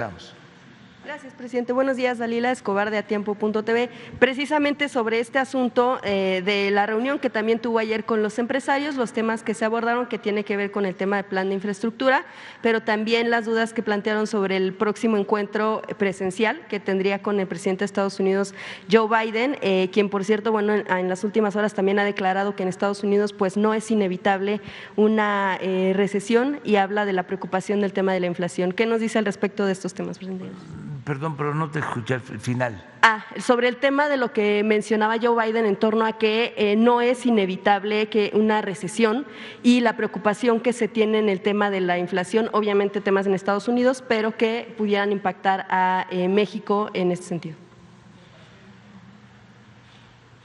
Vamos. Gracias, presidente. Buenos días, Dalila Escobar de Atiempo.tv. Precisamente sobre este asunto de la reunión que también tuvo ayer con los empresarios, los temas que se abordaron que tiene que ver con el tema del plan de infraestructura, pero también las dudas que plantearon sobre el próximo encuentro presencial que tendría con el presidente de Estados Unidos, Joe Biden, quien, por cierto, bueno, en las últimas horas también ha declarado que en Estados Unidos pues no es inevitable una recesión y habla de la preocupación del tema de la inflación. ¿Qué nos dice al respecto de estos temas, presidente? Perdón, pero no te escuché al final. Sobre el tema de lo que mencionaba Joe Biden en torno a que no es inevitable que una recesión y la preocupación que se tiene en el tema de la inflación, obviamente temas en Estados Unidos, pero que pudieran impactar a México en este sentido.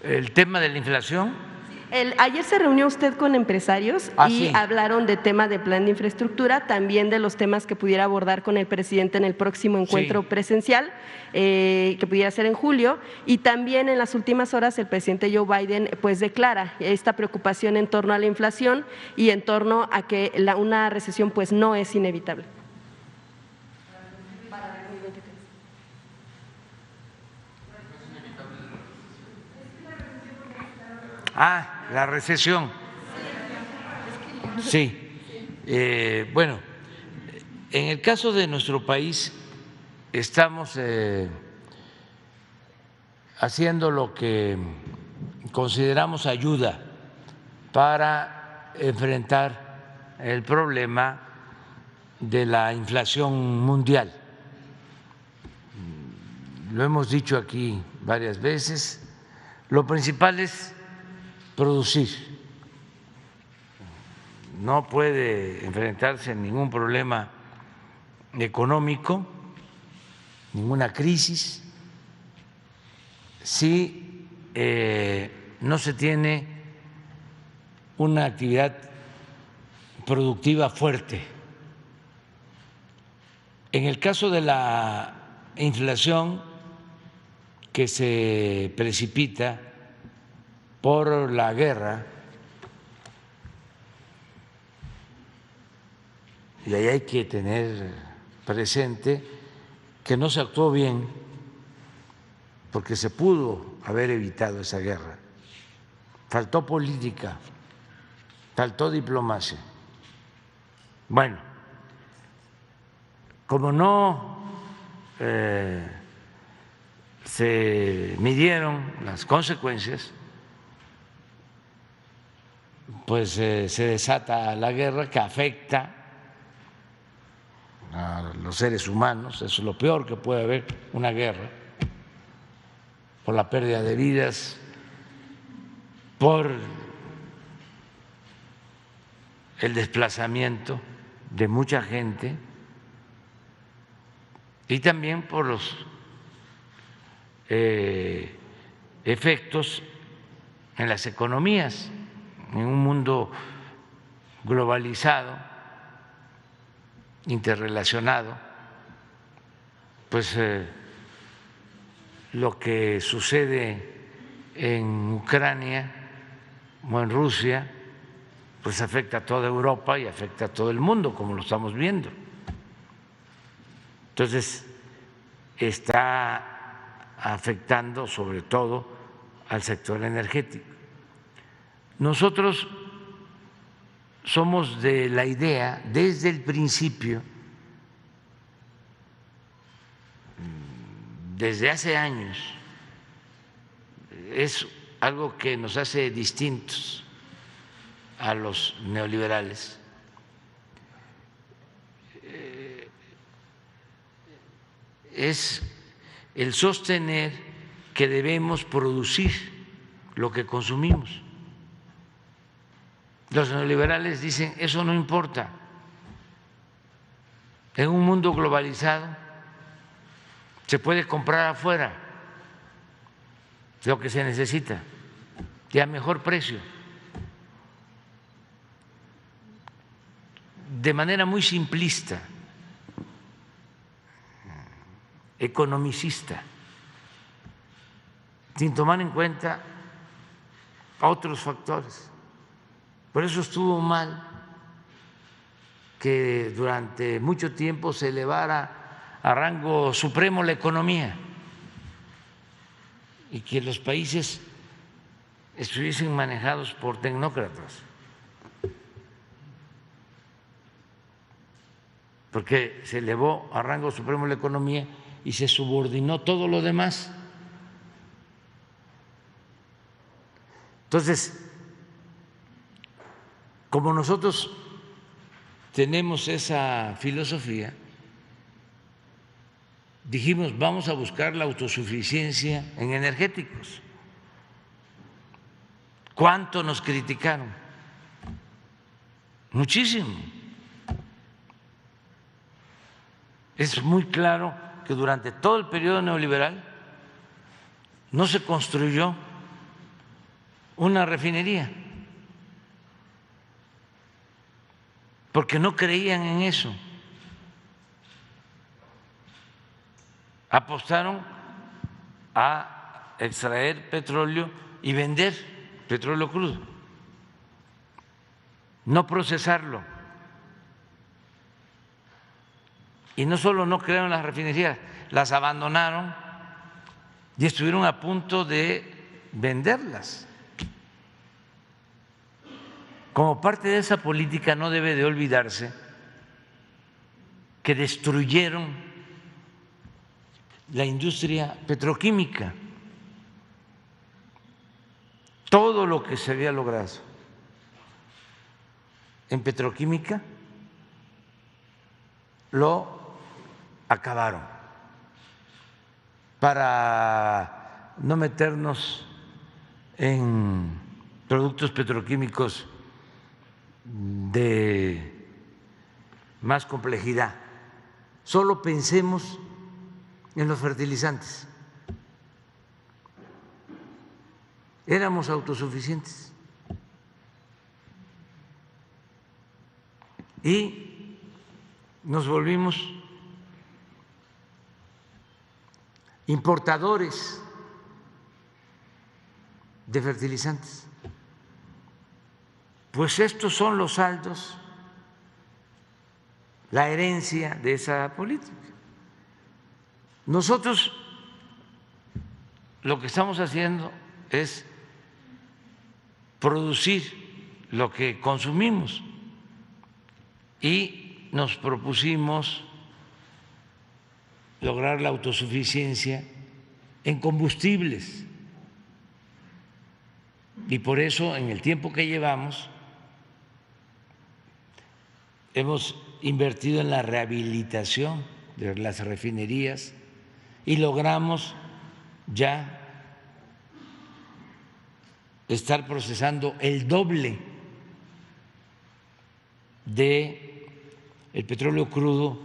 ¿El tema de la inflación? Ayer se reunió usted con empresarios y sí. hablaron de tema de plan de infraestructura, también de los temas que pudiera abordar con el presidente en el próximo encuentro presencial, que pudiera ser en julio, y también en las últimas horas el presidente Joe Biden pues declara esta preocupación en torno a la inflación y en torno a que una recesión pues no es inevitable. La recesión. Sí. Bueno, en el caso de nuestro país estamos haciendo lo que consideramos ayuda para enfrentar el problema de la inflación mundial. Lo hemos dicho aquí varias veces, lo principal es producir. No puede enfrentarse a ningún problema económico, ninguna crisis, si no se tiene una actividad productiva fuerte. En el caso de la inflación que se precipita por la guerra, y ahí hay que tener presente que no se actuó bien porque se pudo haber evitado esa guerra. Faltó política, faltó diplomacia. Bueno, como no se midieron las consecuencias, pues se desata la guerra que afecta a los seres humanos. Eso es lo peor que puede haber, una guerra, por la pérdida de vidas, por el desplazamiento de mucha gente y también por los efectos en las economías. En un mundo globalizado, interrelacionado, pues lo que sucede en Ucrania o en Rusia, pues afecta a toda Europa y afecta a todo el mundo, como lo estamos viendo. Entonces, está afectando sobre todo al sector energético. Nosotros somos de la idea desde el principio, desde hace años, es algo que nos hace distintos a los neoliberales, es el sostener que debemos producir lo que consumimos. Los neoliberales dicen eso no importa. En un mundo globalizado se puede comprar afuera lo que se necesita y a mejor precio. De manera muy simplista, economicista, sin tomar en cuenta otros factores. Por eso estuvo mal que durante mucho tiempo se elevara a rango supremo la economía y que los países estuviesen manejados por tecnócratas, porque se elevó a rango supremo la economía y se subordinó todo lo demás. Entonces, como nosotros tenemos esa filosofía, dijimos, vamos a buscar la autosuficiencia en energéticos. ¿Cuánto nos criticaron? Muchísimo. Es muy claro que durante todo el periodo neoliberal no se construyó una refinería, porque no creían en eso. Apostaron a extraer petróleo y vender petróleo crudo, no procesarlo. Y no solo no crearon las refinerías, las abandonaron y estuvieron a punto de venderlas. Como parte de esa política no debe de olvidarse que destruyeron la industria petroquímica, todo lo que se había logrado en petroquímica lo acabaron para no meternos en productos petroquímicos de más complejidad. Solo pensemos en los fertilizantes. Éramos autosuficientes y nos volvimos importadores de fertilizantes. Pues estos son los saldos, la herencia de esa política. Nosotros lo que estamos haciendo es producir lo que consumimos y nos propusimos lograr la autosuficiencia en combustibles. Y por eso, en el tiempo que llevamos, hemos invertido en la rehabilitación de las refinerías y logramos ya estar procesando el doble de el petróleo crudo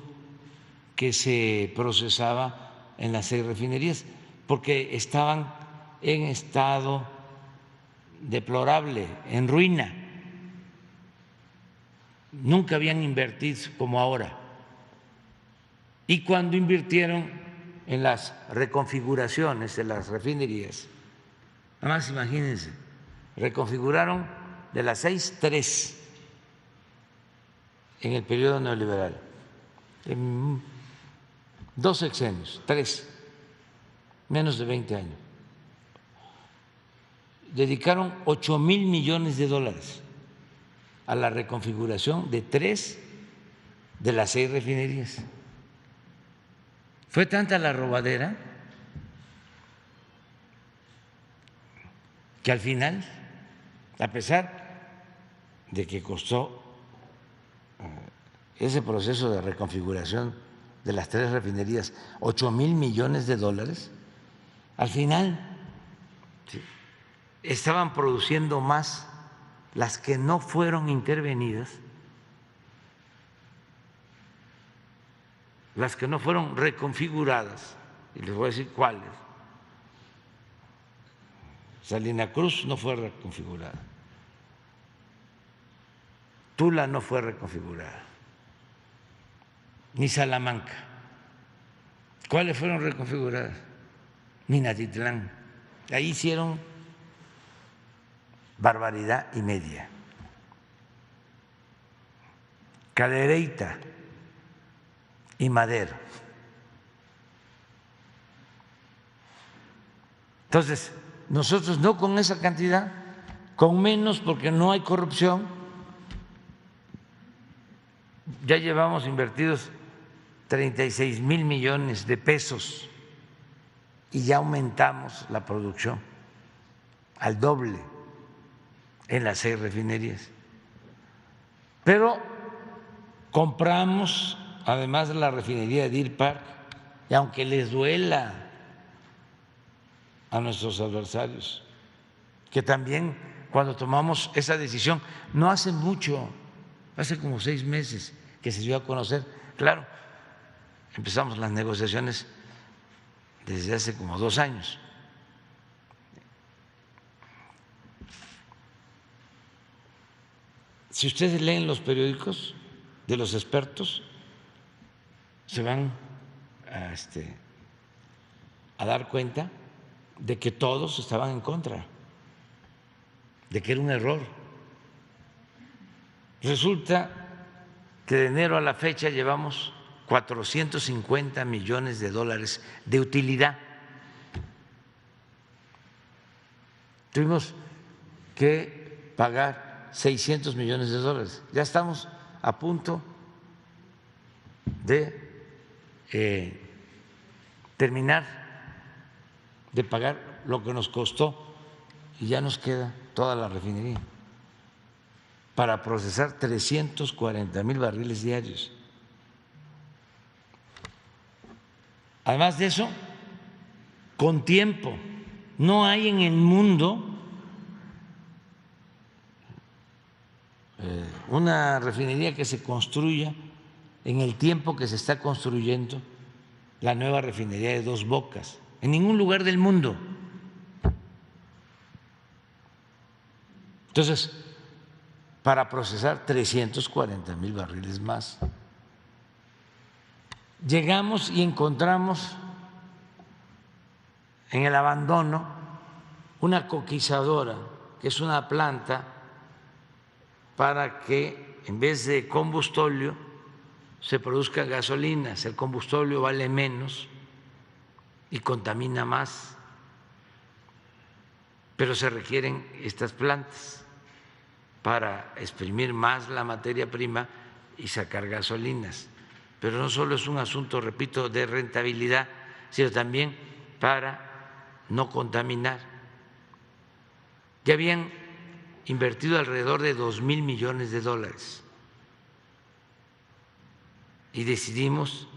que se procesaba en las 6 refinerías, porque estaban en estado deplorable, en ruina. Nunca habían invertido como ahora. Y cuando invirtieron en las reconfiguraciones de las refinerías, nada más imagínense, reconfiguraron de las 6, 3 en el periodo neoliberal, en 2 sexenios, 3, menos de 20 años. Dedicaron $8,000 millones a la reconfiguración de 3 de las 6 refinerías. Fue tanta la robadera que al final, a pesar de que costó ese proceso de reconfiguración de las 3 refinerías $8,000 millones, al final estaban produciendo más las que no fueron intervenidas, las que no fueron reconfiguradas, y les voy a decir cuáles. Salina Cruz no fue reconfigurada, Tula no fue reconfigurada, ni Salamanca. ¿Cuáles fueron reconfiguradas? Minatitlán. Ahí hicieron barbaridad y media. Cadereyta y Madero. Entonces, nosotros no con esa cantidad, con menos porque no hay corrupción. Ya llevamos invertidos 36,000 millones de pesos y ya aumentamos la producción al doble en las 6 refinerías. Pero compramos además la refinería de Deer Park, y aunque les duela a nuestros adversarios, que también cuando tomamos esa decisión, no hace mucho, hace como 6 meses que se dio a conocer, claro, empezamos las negociaciones desde hace como 2 años. Si ustedes leen los periódicos de los expertos, se van a dar cuenta de que todos estaban en contra, de que era un error. Resulta que de enero a la fecha llevamos 450 millones de dólares de utilidad. Tuvimos que pagar 600 millones de dólares. Ya estamos a punto de terminar de pagar lo que nos costó y ya nos queda toda la refinería para procesar 340,000 barriles diarios. Además de eso, con tiempo, no hay en el mundo una refinería que se construya en el tiempo que se está construyendo la nueva refinería de Dos Bocas, en ningún lugar del mundo. Entonces, para procesar 340,000 barriles más, llegamos y encontramos en el abandono una coquizadora, que es una planta para que en vez de combustóleo se produzca gasolinas. El combustóleo vale menos y contamina más, pero se requieren estas plantas para exprimir más la materia prima y sacar gasolinas. Pero no solo es un asunto, repito, de rentabilidad, sino también para no contaminar. Ya habían invertido alrededor de 2,000 millones de dólares y decidimos,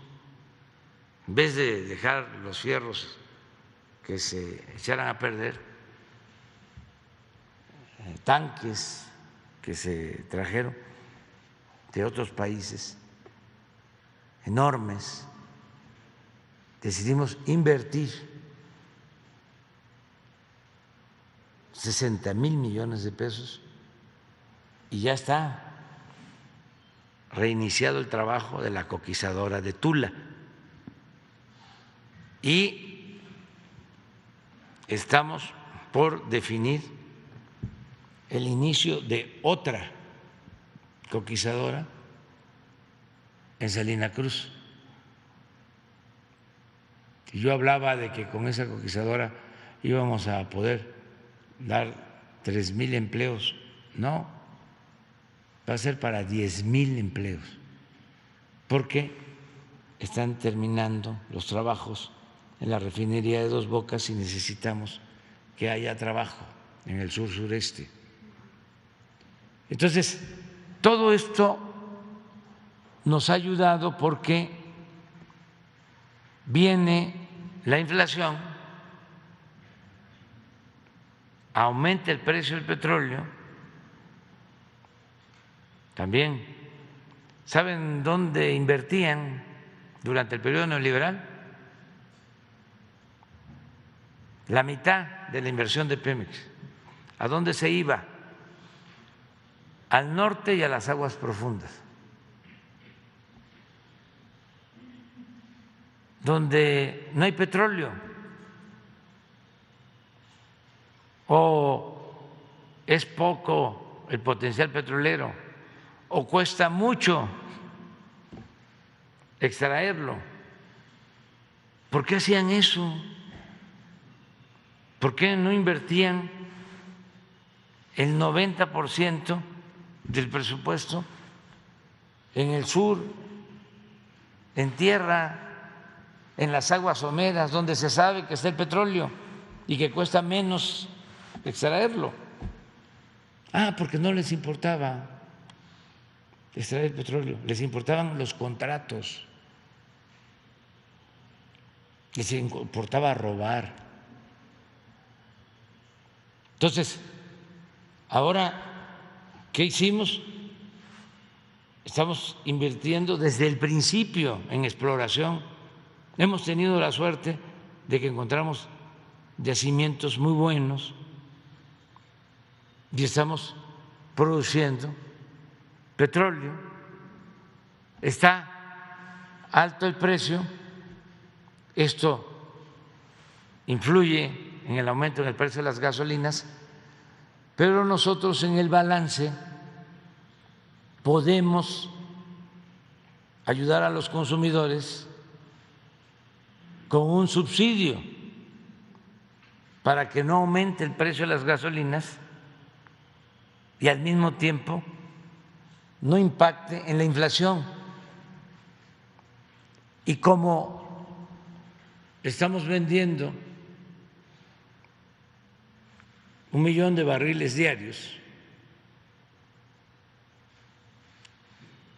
en vez de dejar los fierros que se echaran a perder, tanques que se trajeron de otros países enormes, decidimos invertir 60,000 millones de pesos y ya está reiniciado el trabajo de la coquizadora de Tula. Y estamos por definir el inicio de otra coquizadora en Salina Cruz. Y yo hablaba de que con esa coquizadora íbamos a poder dar 3,000 empleos. No, va a ser para 10,000 empleos, porque están terminando los trabajos en la refinería de Dos Bocas y necesitamos que haya trabajo en el sur sureste. Entonces, todo esto nos ha ayudado porque viene la inflación, aumenta el precio del petróleo, también. ¿Saben dónde invertían durante el periodo neoliberal? La mitad de la inversión de Pemex. ¿A dónde se iba? Al norte y a las aguas profundas, donde no hay petróleo o es poco el potencial petrolero o cuesta mucho extraerlo. ¿Por qué hacían eso? ¿Por qué no invertían el 90% del presupuesto en el sur, en tierra, en las aguas someras, donde se sabe que está el petróleo y que cuesta menos extraerlo? Porque no les importaba extraer el petróleo, les importaban los contratos, les importaba robar. Entonces, ahora, ¿qué hicimos? Estamos invirtiendo desde el principio en exploración. Hemos tenido la suerte de que encontramos yacimientos muy buenos y estamos produciendo petróleo. Está alto el precio, esto influye en el aumento en el precio de las gasolinas, pero nosotros en el balance podemos ayudar a los consumidores con un subsidio para que no aumente el precio de las gasolinas y al mismo tiempo no impacte en la inflación. Y como estamos vendiendo 1 millón de barriles diarios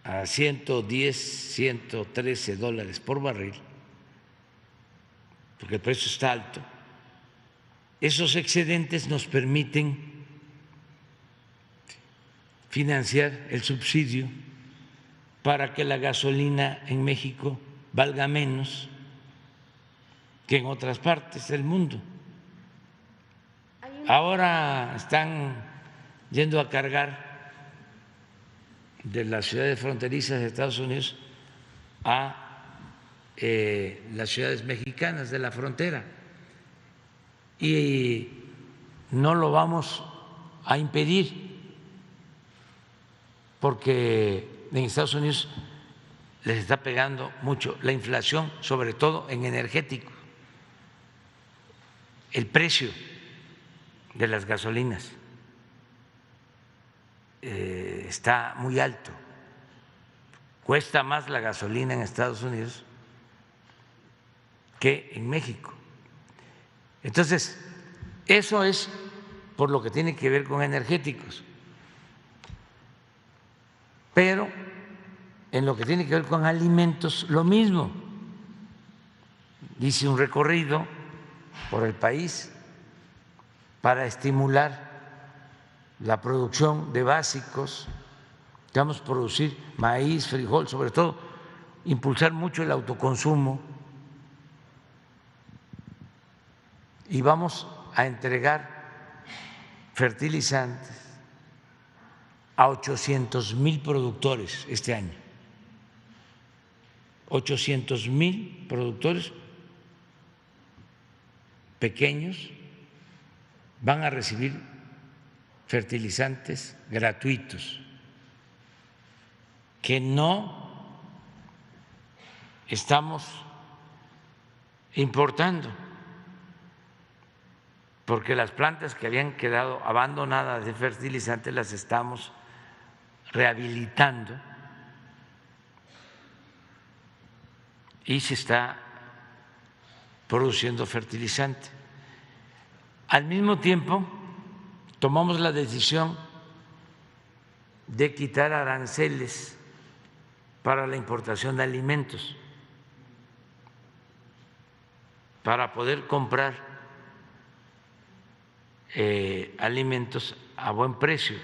a 110, 113 dólares por barril, porque el precio está alto, esos excedentes nos permiten financiar el subsidio para que la gasolina en México valga menos que en otras partes del mundo. Ahora están yendo a cargar de las ciudades fronterizas de Estados Unidos a las ciudades mexicanas de la frontera y no lo vamos a impedir porque en Estados Unidos les está pegando mucho la inflación, sobre todo en energético. El precio de las gasolinas está muy alto. Cuesta más la gasolina en Estados Unidos que en México. Entonces, eso es por lo que tiene que ver con energéticos. Pero en lo que tiene que ver con alimentos, lo mismo. Hice un recorrido por el país para estimular la producción de básicos. Vamos a producir maíz, frijol, sobre todo impulsar mucho el autoconsumo y vamos a entregar fertilizantes a 800,000 productores este año. 800,000 productores pequeños van a recibir fertilizantes gratuitos que no estamos importando, porque las plantas que habían quedado abandonadas de fertilizantes las estamos rehabilitando y se está produciendo fertilizante. Al mismo tiempo, tomamos la decisión de quitar aranceles para la importación de alimentos, para poder comprar alimentos a buen precio.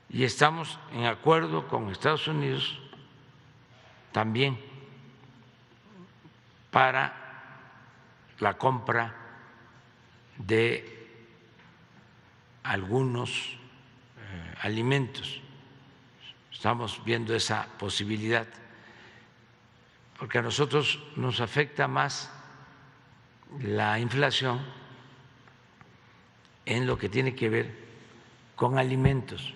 Y estamos en acuerdo con Estados Unidos también para la compra de algunos alimentos. Estamos viendo esa posibilidad, porque a nosotros nos afecta más la inflación en lo que tiene que ver con alimentos,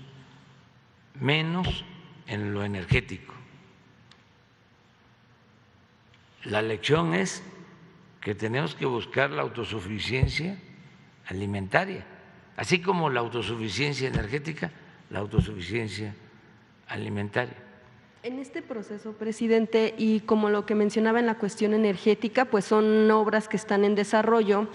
menos en lo energético. La lección es que tenemos que buscar la autosuficiencia alimentaria, así como la autosuficiencia energética, la autosuficiencia alimentaria. En este proceso, presidente, y como lo que mencionaba en la cuestión energética, pues son obras que están en desarrollo.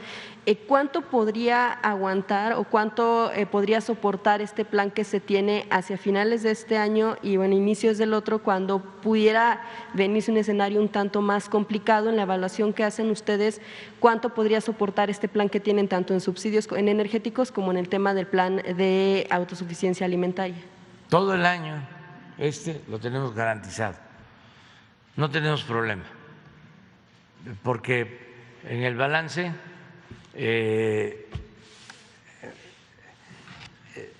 ¿Cuánto podría aguantar o cuánto podría soportar este plan que se tiene hacia finales de este año y bueno, inicios del otro, cuando pudiera venirse un escenario un tanto más complicado? En la evaluación que hacen ustedes, ¿cuánto podría soportar este plan que tienen tanto en subsidios en energéticos como en el tema del plan de autosuficiencia alimentaria? Todo el año lo tenemos garantizado, no tenemos problema, porque en el balance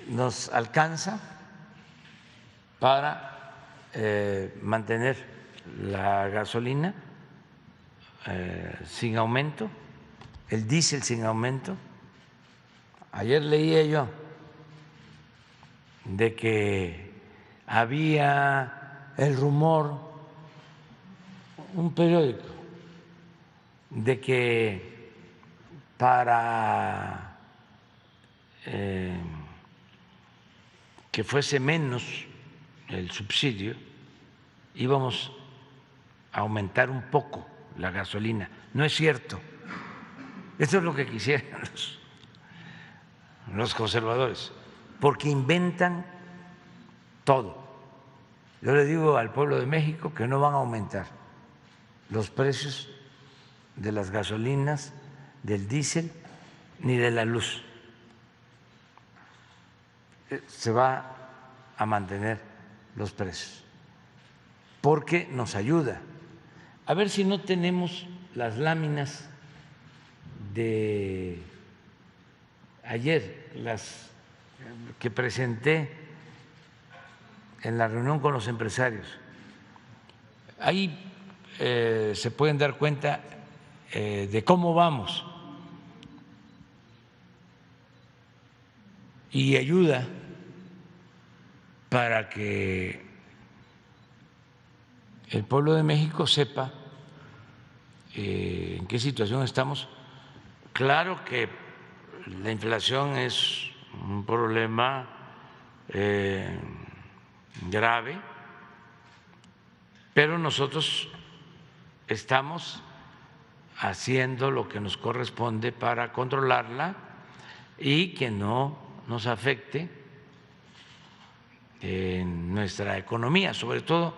nos alcanza para mantener la gasolina sin aumento, el diésel sin aumento. Ayer leía yo de que había el rumor, un periódico, de que para que fuese menos el subsidio íbamos a aumentar un poco la gasolina. No es cierto. Eso es lo que quisieran los conservadores, porque inventan todo. Yo le digo al pueblo de México que no van a aumentar los precios de las gasolinas, del diésel ni de la luz. Se va a mantener los precios porque nos ayuda. A ver si no tenemos las láminas de ayer, las que presenté en la reunión con los empresarios. Ahí se pueden dar cuenta de cómo vamos y ayuda para que el pueblo de México sepa en qué situación estamos. Claro que la inflación es un problema grave, pero nosotros estamos haciendo lo que nos corresponde para controlarla y que no nos afecte en nuestra economía, sobre todo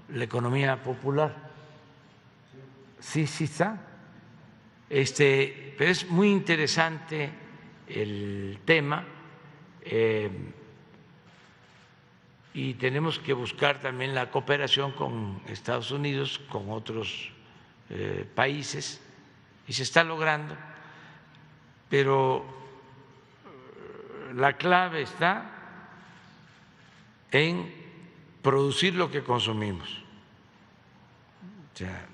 la economía popular. Sí, sí está. Pero es muy interesante el tema y tenemos que buscar también la cooperación con Estados Unidos, con otros países, y se está logrando, pero la clave está en producir lo que consumimos. O sea,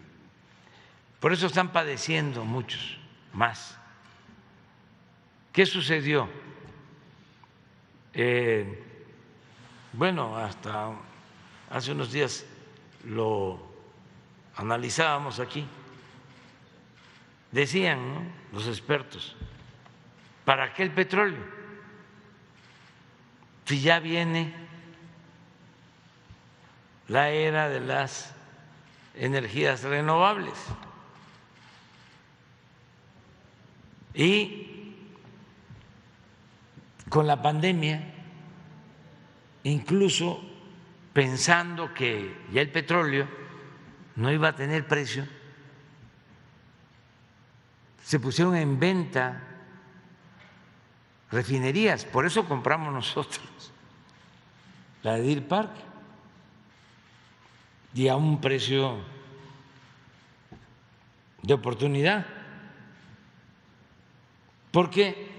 por eso están padeciendo muchos más. ¿Qué sucedió? Bueno, hasta hace unos días lo analizábamos aquí. Decían, ¿no?, los expertos, ¿para qué el petróleo? Si ya viene la era de las energías renovables. Y con la pandemia, incluso pensando que ya el petróleo no iba a tener precio, se pusieron en venta refinerías. Por eso compramos nosotros la de Deer Park y a un precio de oportunidad, porque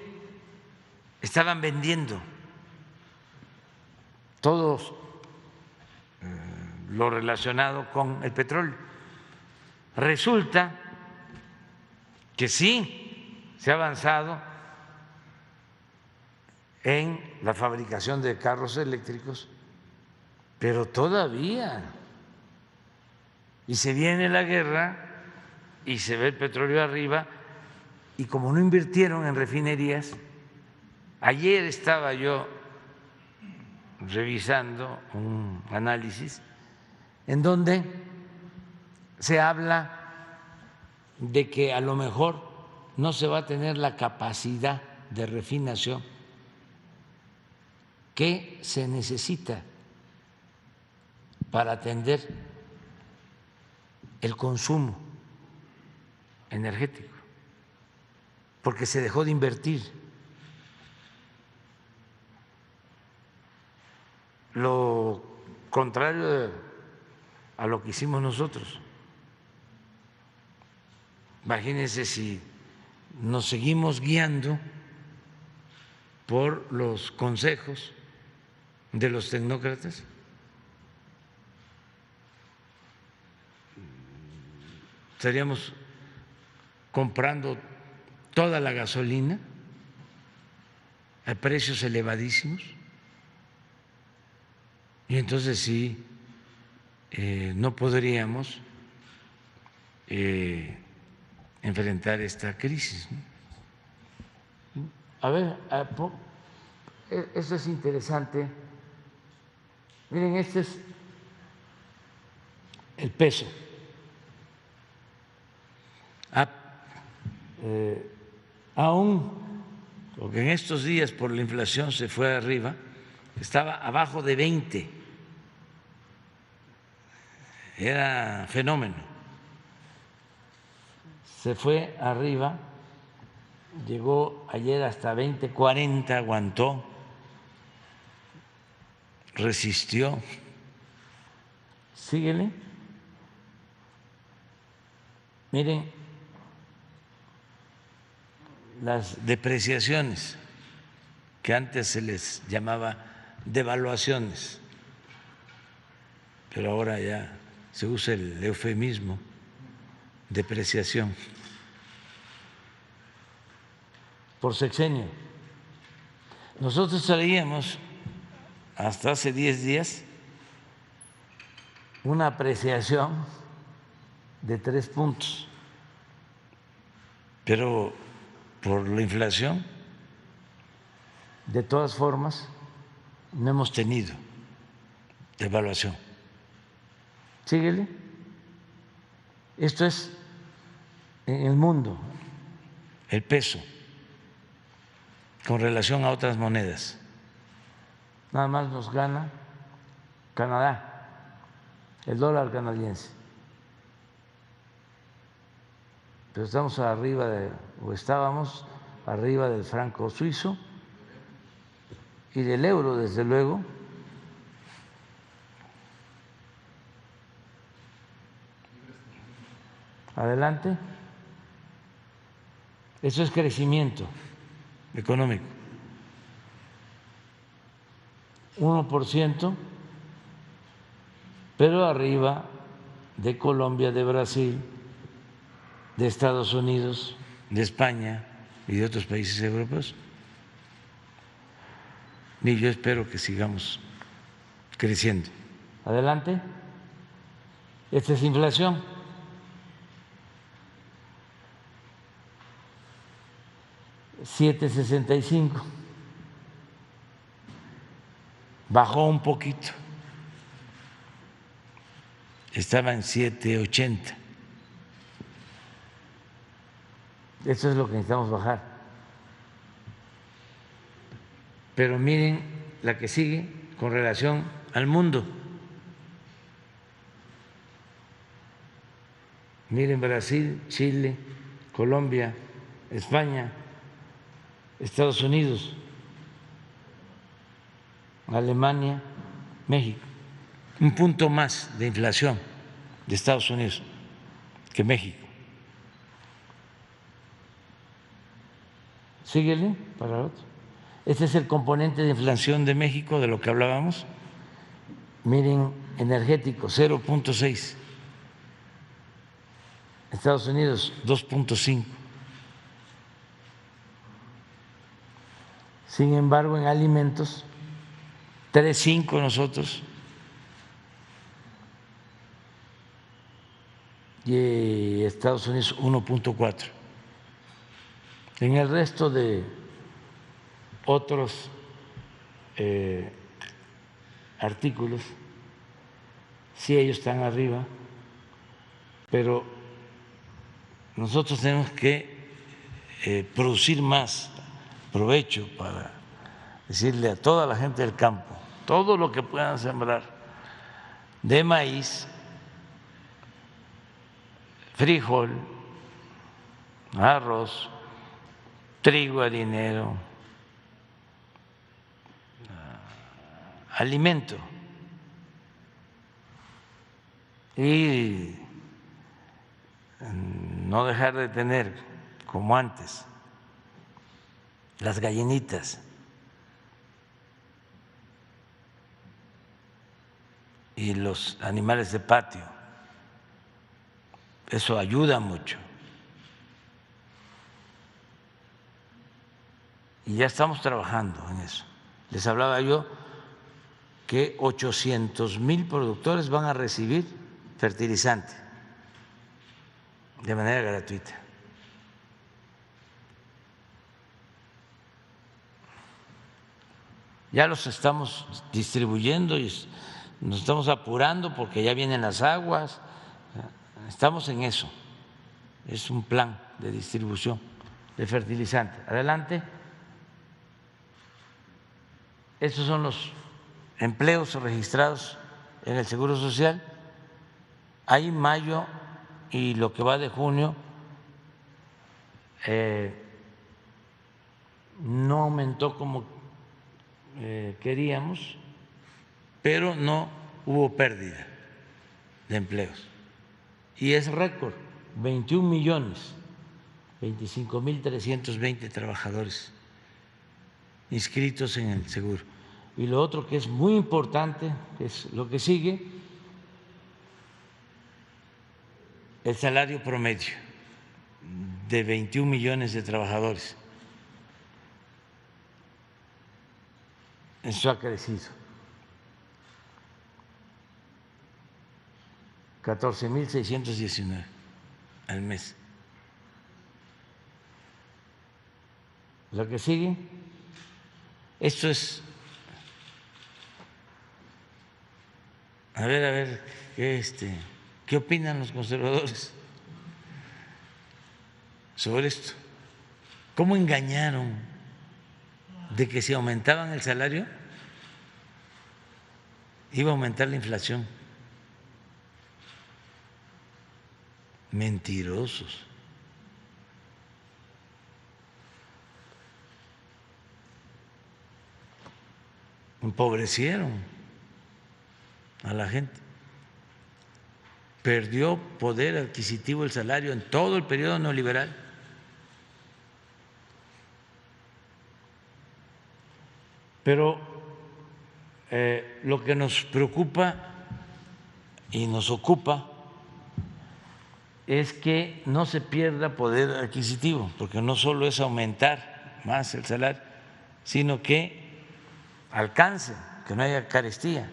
estaban vendiendo todo lo relacionado con el petróleo. Resulta que sí se ha avanzado en la fabricación de carros eléctricos, pero todavía, y se viene la guerra y se ve el petróleo arriba y como no invirtieron en refinerías, ayer estaba yo revisando un análisis en donde se habla de que a lo mejor no se va a tener la capacidad de refinación que se necesita para atender el consumo energético, porque se dejó de invertir. Lo contrario a lo que hicimos nosotros. Imagínense si nos seguimos guiando por los consejos de los tecnócratas, estaríamos comprando toda la gasolina a precios elevadísimos y entonces sí no podríamos enfrentar esta crisis, ¿no? A ver, esto es interesante. Miren, este es el peso. Aún, porque en estos días por la inflación se fue arriba, estaba abajo de 20, era fenómeno. Se fue arriba, llegó ayer hasta 20.40, aguantó, resistió. Síguele. Miren las depreciaciones, que antes se les llamaba devaluaciones, pero ahora ya se usa el eufemismo depreciación por sexenio. Nosotros traíamos hasta hace 10 días una apreciación de 3 puntos, pero por la inflación, de todas formas, no hemos tenido devaluación. Síguele. Esto es en el mundo, el peso, con relación a otras monedas. Nada más nos gana Canadá, el dólar canadiense. Pero estamos arriba o estábamos arriba del franco suizo y del euro, desde luego. Adelante. Eso es crecimiento económico. 1%, pero arriba de Colombia, de Brasil, de Estados Unidos, de España y de otros países europeos. Y yo espero que sigamos creciendo. Adelante. Esta es inflación. $7.65. Bajó un poquito. Estaba en 7.80. Eso es lo que necesitamos bajar. Pero miren la que sigue con relación al mundo. Miren Brasil, Chile, Colombia, España, Estados Unidos, Alemania, México. Un punto más de inflación de Estados Unidos que México. Síguele para el otro. Este es el componente de inflación de México, de lo que hablábamos. Miren, energético, 0.6. Estados Unidos, 2.5. Sin embargo, en alimentos, 3.5 nosotros. Y Estados Unidos, 1.4. En el resto de otros artículos, sí ellos están arriba, pero nosotros tenemos que producir más provecho para decirle a toda la gente del campo, todo lo que puedan sembrar de maíz, frijol, arroz, trigo, harinero, alimento, y no dejar de tener, como antes, las gallinitas y los animales de patio. Eso ayuda mucho. Y ya estamos trabajando en eso. Les hablaba yo que 800,000 productores van a recibir fertilizante de manera gratuita. Ya los estamos distribuyendo y nos estamos apurando porque ya vienen las aguas. Estamos en eso. Es un plan de distribución de fertilizante. Adelante. Estos son los empleos registrados en el Seguro Social. Hay mayo y lo que va de junio no aumentó como queríamos, pero no hubo pérdida de empleos. Y es récord, 21,025,320 trabajadores inscritos en el seguro. Y lo otro que es muy importante, que es lo que sigue, el salario promedio de 21 millones de trabajadores. Eso ha crecido. 14,619 al mes. Lo que sigue, esto es, a ver, ¿qué opinan los conservadores sobre esto? ¿Cómo engañaron de que si aumentaban el salario iba a aumentar la inflación? Mentirosos. Empobrecieron a la gente. Perdió poder adquisitivo el salario en todo el periodo neoliberal. Pero lo que nos preocupa y nos ocupa es que no se pierda poder adquisitivo, porque no solo es aumentar más el salario, sino que alcance, que no haya carestía,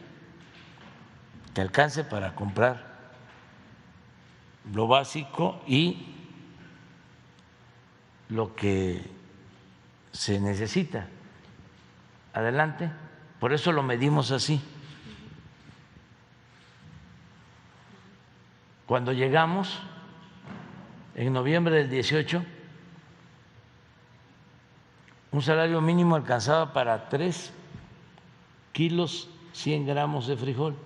que alcance para comprar lo básico y lo que se necesita. Adelante, por eso lo medimos así. Cuando llegamos en noviembre del 18, un salario mínimo alcanzaba para 3 kilos 100 gramos de frijol,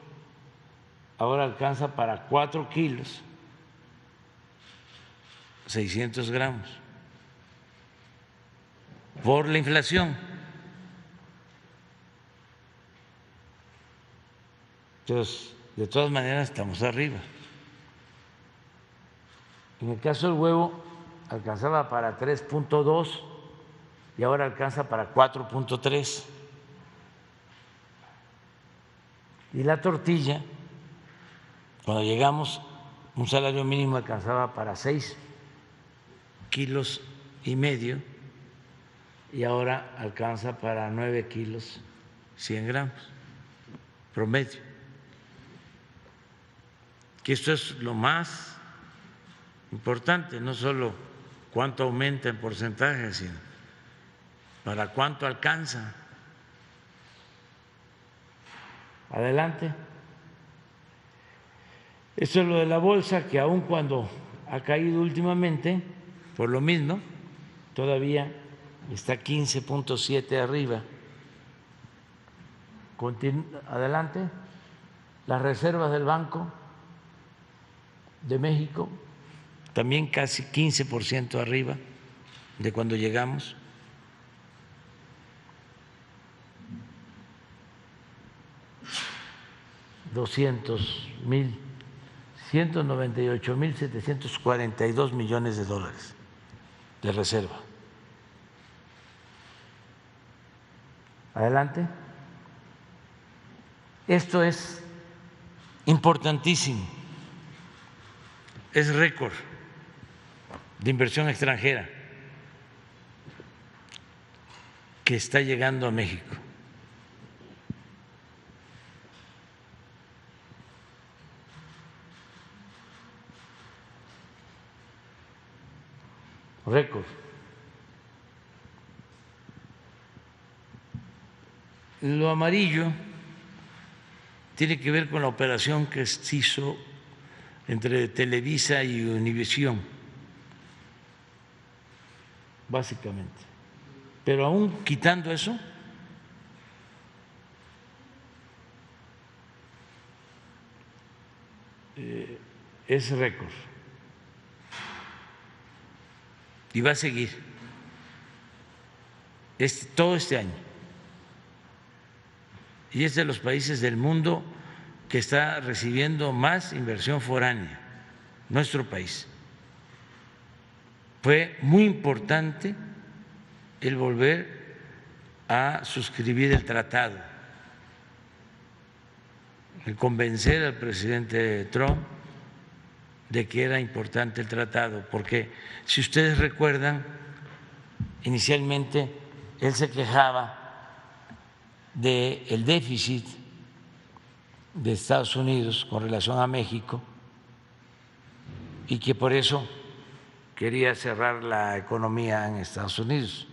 ahora alcanza para 4 kilos 600 gramos por la inflación. Entonces, de todas maneras estamos arriba. En el caso del huevo alcanzaba para 3.2 y ahora alcanza para 4.3. Y la tortilla, cuando llegamos, un salario mínimo alcanzaba para 6 kilos y medio y ahora alcanza para 9 kilos 100 gramos promedio. Que esto es lo más importante, no solo cuánto aumenta en porcentaje, sino para cuánto alcanza. Adelante. Eso es lo de la bolsa, que aun cuando ha caído últimamente, por lo mismo, todavía está 15.7 arriba. Adelante. Las reservas del Banco de México también casi 15% arriba de cuando llegamos. $198.742 millones de reserva. Adelante. Esto es importantísimo, es récord de inversión extranjera que está llegando a México. Récord. Lo amarillo tiene que ver con la operación que se hizo entre Televisa y Univisión, básicamente. Pero aún quitando eso, es récord. Y va a seguir todo este año. Y es de los países del mundo que está recibiendo más inversión foránea, nuestro país. Fue muy importante el volver a suscribir el tratado, el convencer al presidente Trump de que era importante el tratado, porque si ustedes recuerdan, inicialmente él se quejaba del déficit de Estados Unidos con relación a México y que por eso quería cerrar la economía en Estados Unidos.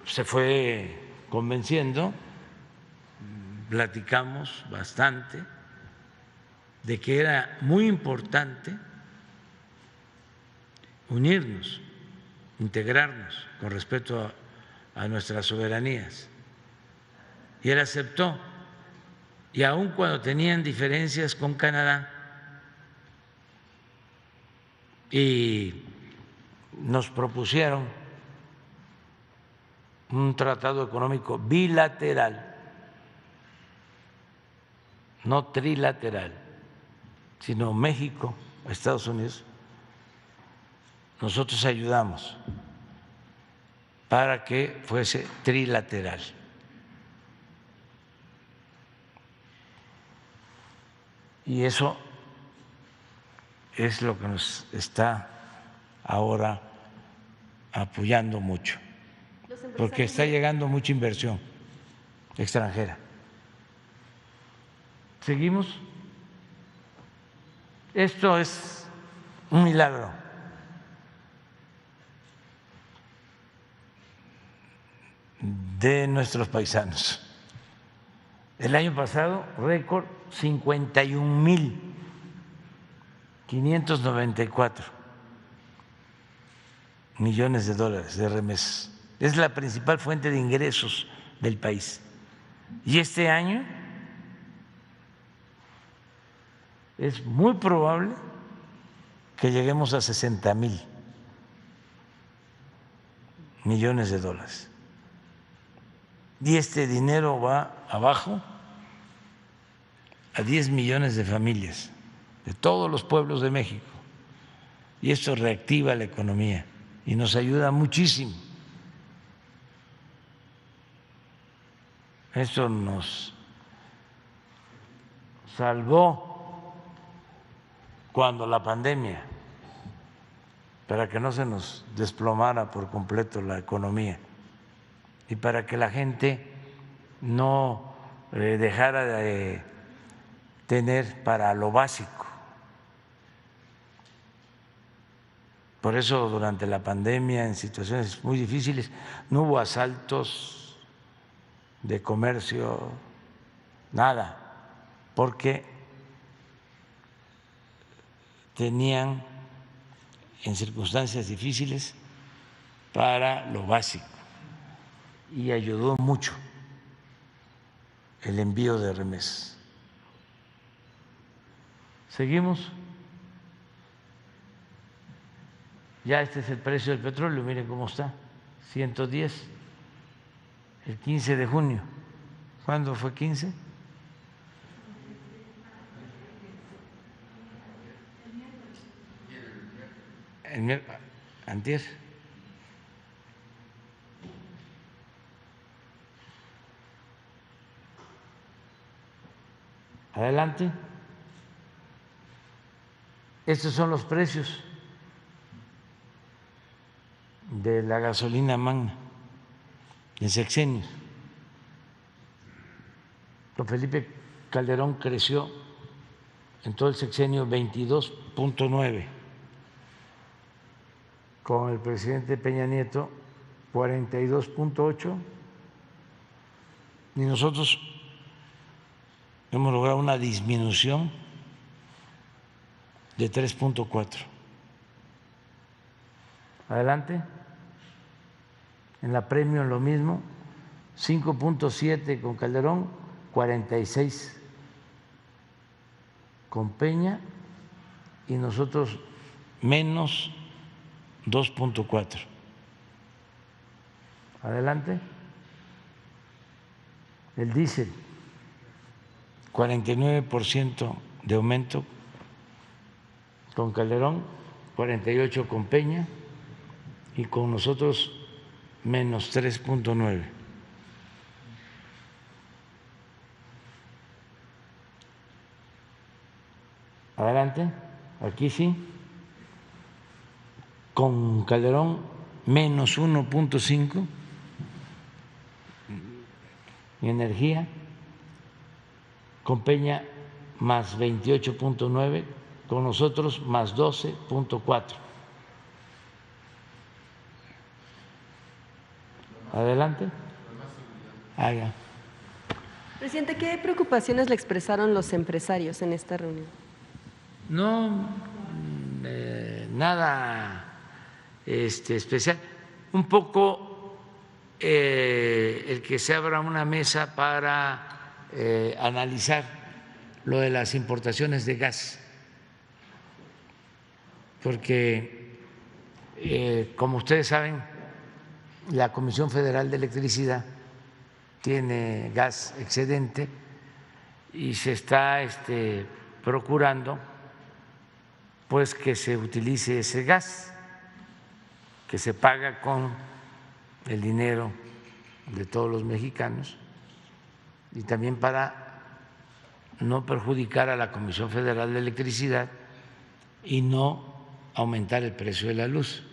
Se fue convenciendo, platicamos bastante de que era muy importante unirnos, integrarnos con respecto a nuestras soberanías. Y él aceptó, y aun cuando tenían diferencias con Canadá y nos propusieron un tratado económico bilateral, no trilateral, sino México, Estados Unidos, nosotros ayudamos para que fuese trilateral. Y eso es lo que nos está ahora apoyando mucho, porque está llegando mucha inversión extranjera. ¿Seguimos? Esto es un milagro. De nuestros paisanos. El año pasado, récord, 51.594 millones de dólares de remesas. Es la principal fuente de ingresos del país. Y este año es muy probable que lleguemos a 60.000 millones de dólares. Y este dinero va abajo a 10 millones de familias de todos los pueblos de México. Y esto reactiva la economía y nos ayuda muchísimo. Esto nos salvó cuando la pandemia, para que no se nos desplomara por completo la economía y para que la gente no dejara de tener para lo básico. Por eso durante la pandemia, en situaciones muy difíciles, no hubo asaltos de comercio, nada, porque tenían en circunstancias difíciles para lo básico y ayudó mucho el envío de remesas. ¿Seguimos? Ya este es el precio del petróleo, miren cómo está, 110, el 15 de junio. ¿Cuándo fue 15? Antier. Adelante. Estos son los precios de la gasolina magna en sexenios. Don Felipe Calderón creció en todo el sexenio 22.9, con el presidente Peña Nieto 42.8, y nosotros hemos logrado una disminución de 3.4. Adelante. En la Premium lo mismo, 5.7 con Calderón, 46 con Peña, y nosotros menos 2.4. Adelante. El diésel, 49% de aumento con Calderón, 48 con Peña, y con nosotros menos 3.9. Adelante, aquí sí. Con Calderón menos 1.5 en energía, con Peña más 28.9, con nosotros más 12.4. Adelante. Ya. Presidente, ¿qué preocupaciones le expresaron los empresarios en esta reunión? No, nada especial. Un poco el que se abra una mesa para analizar lo de las importaciones de gas, porque como ustedes saben, la Comisión Federal de Electricidad tiene gas excedente y se está procurando pues que se utilice ese gas que se paga con el dinero de todos los mexicanos, y también para no perjudicar a la Comisión Federal de Electricidad y no aumentar el precio de la luz.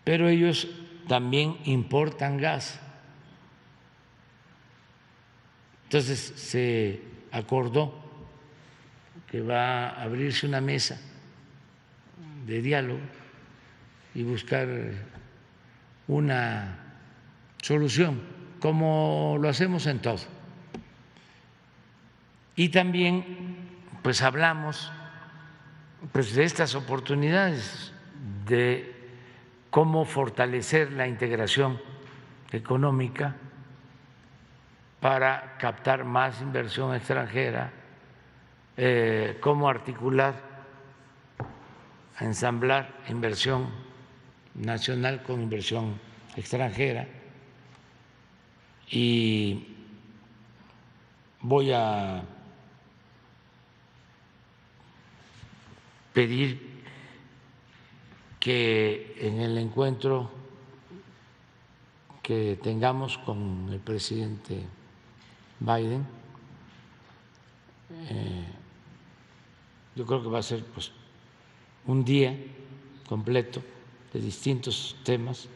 Pero ellos también importan gas. Entonces se acordó que va a abrirse una mesa de diálogo y buscar una solución, como lo hacemos en todo. Y también pues hablamos pues de estas oportunidades, de cómo fortalecer la integración económica para captar más inversión extranjera, cómo articular, ensamblar inversión nacional con inversión extranjera, y voy a pedir que en el encuentro que tengamos con el presidente Biden, yo creo que va a ser pues un día completo de distintos temas,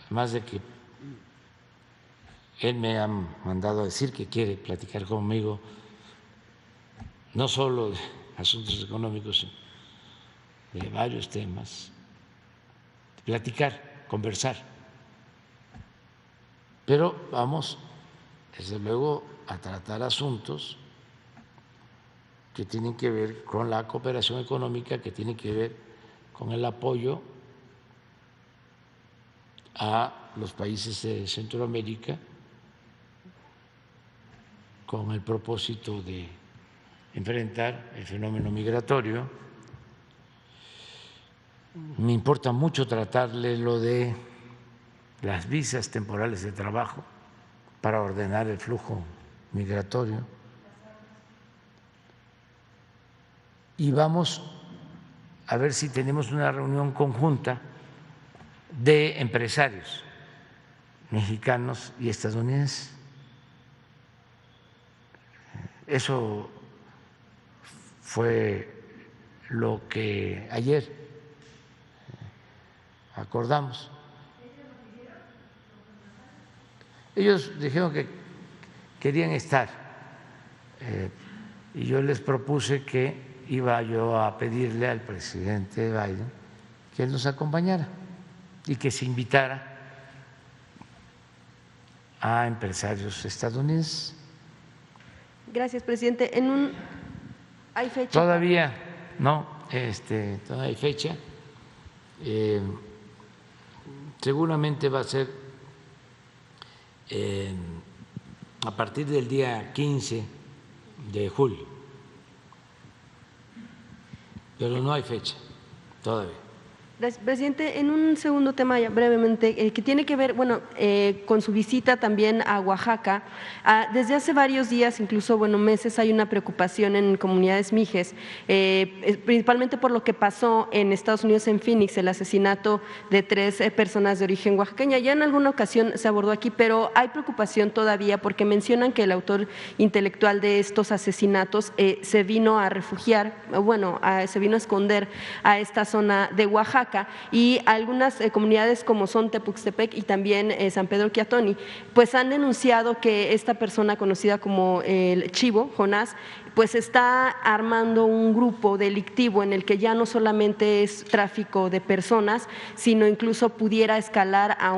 además de que él me ha mandado a decir que quiere platicar conmigo no solo de asuntos económicos, sino de varios temas, platicar, conversar. Pero vamos, desde luego, a tratar asuntos que tienen que ver con la cooperación económica, que tienen que ver con el apoyo a los países de Centroamérica, con el propósito de enfrentar el fenómeno migratorio. Me importa mucho tratarle lo de las visas temporales de trabajo para ordenar el flujo migratorio. Y vamos a ver si tenemos una reunión conjunta de empresarios mexicanos y estadounidenses. Eso fue lo que ayer acordamos. Ellos dijeron que querían estar y yo les propuse que iba yo a pedirle al presidente Biden que él nos acompañara y que se invitara a empresarios estadounidenses. Gracias, presidente. ¿Hay fecha? Todavía no, todavía hay fecha. Seguramente va a ser a partir del día 15 de julio, pero no hay fecha todavía. Gracias, presidente. En un segundo tema, ya brevemente, que tiene que ver, bueno, con su visita también a Oaxaca. Desde hace varios días, incluso, bueno, meses, hay una preocupación en comunidades mijes, principalmente por lo que pasó en Estados Unidos, en Phoenix, el asesinato de 3 personas de origen oaxaqueña. Ya en alguna ocasión se abordó aquí, pero hay preocupación todavía porque mencionan que el autor intelectual de estos asesinatos se vino a refugiar, bueno, se vino a esconder a esta zona de Oaxaca. Y algunas comunidades como son Tepuxtepec y también San Pedro Quiatoni, pues han denunciado que esta persona conocida como el Chivo, Jonás, pues está armando un grupo delictivo en el que ya no solamente es tráfico de personas, sino incluso pudiera escalar a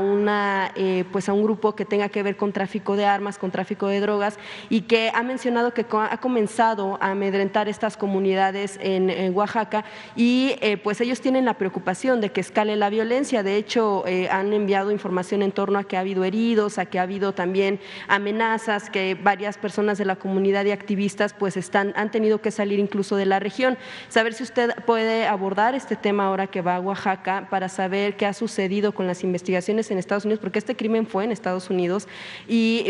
pues a un grupo que tenga que ver con tráfico de armas, con tráfico de drogas, y que ha mencionado que ha comenzado a amedrentar estas comunidades en Oaxaca, y pues ellos tienen la preocupación de que escale la violencia. De hecho, han enviado información en torno a que ha habido heridos, a que ha habido también amenazas, que varias personas de la comunidad y activistas pues han tenido que salir incluso de la región. Saber si usted puede abordar este tema ahora que va a Oaxaca para saber qué ha sucedido con las investigaciones en Estados Unidos, porque este crimen fue en Estados Unidos,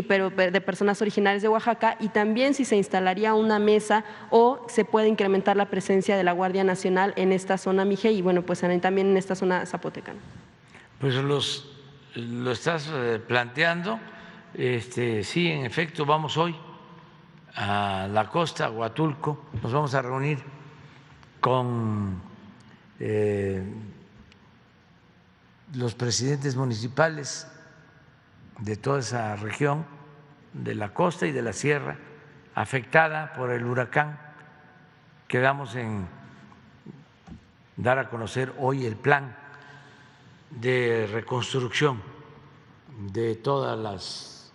pero de personas originarias de Oaxaca, y también si se instalaría una mesa o se puede incrementar la presencia de la Guardia Nacional en esta zona mije y bueno, pues también en esta zona zapotecana. Pues lo estás planteando. Sí, en efecto, vamos hoy a la costa, a Huatulco, nos vamos a reunir con los presidentes municipales de toda esa región, de la costa y de la sierra, afectada por el huracán. Quedamos en dar a conocer hoy el plan de reconstrucción de todas las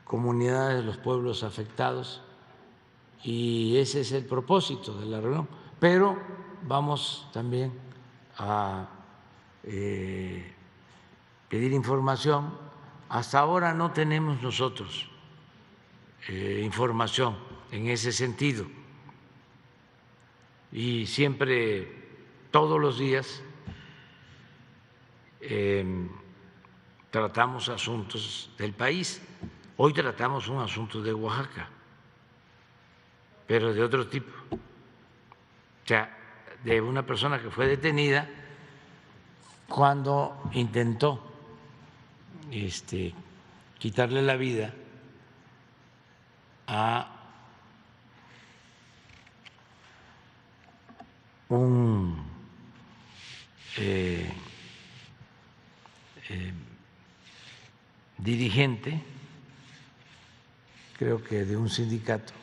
comunidades, los pueblos afectados, y ese es el propósito de la reunión. Pero vamos también a pedir información. Hasta ahora no tenemos nosotros información en ese sentido, y siempre, todos los días, tratamos asuntos del país. Hoy tratamos un asunto de Oaxaca, pero de otro tipo, o sea, de una persona que fue detenida cuando intentó quitarle la vida a un dirigente creo que de un sindicato,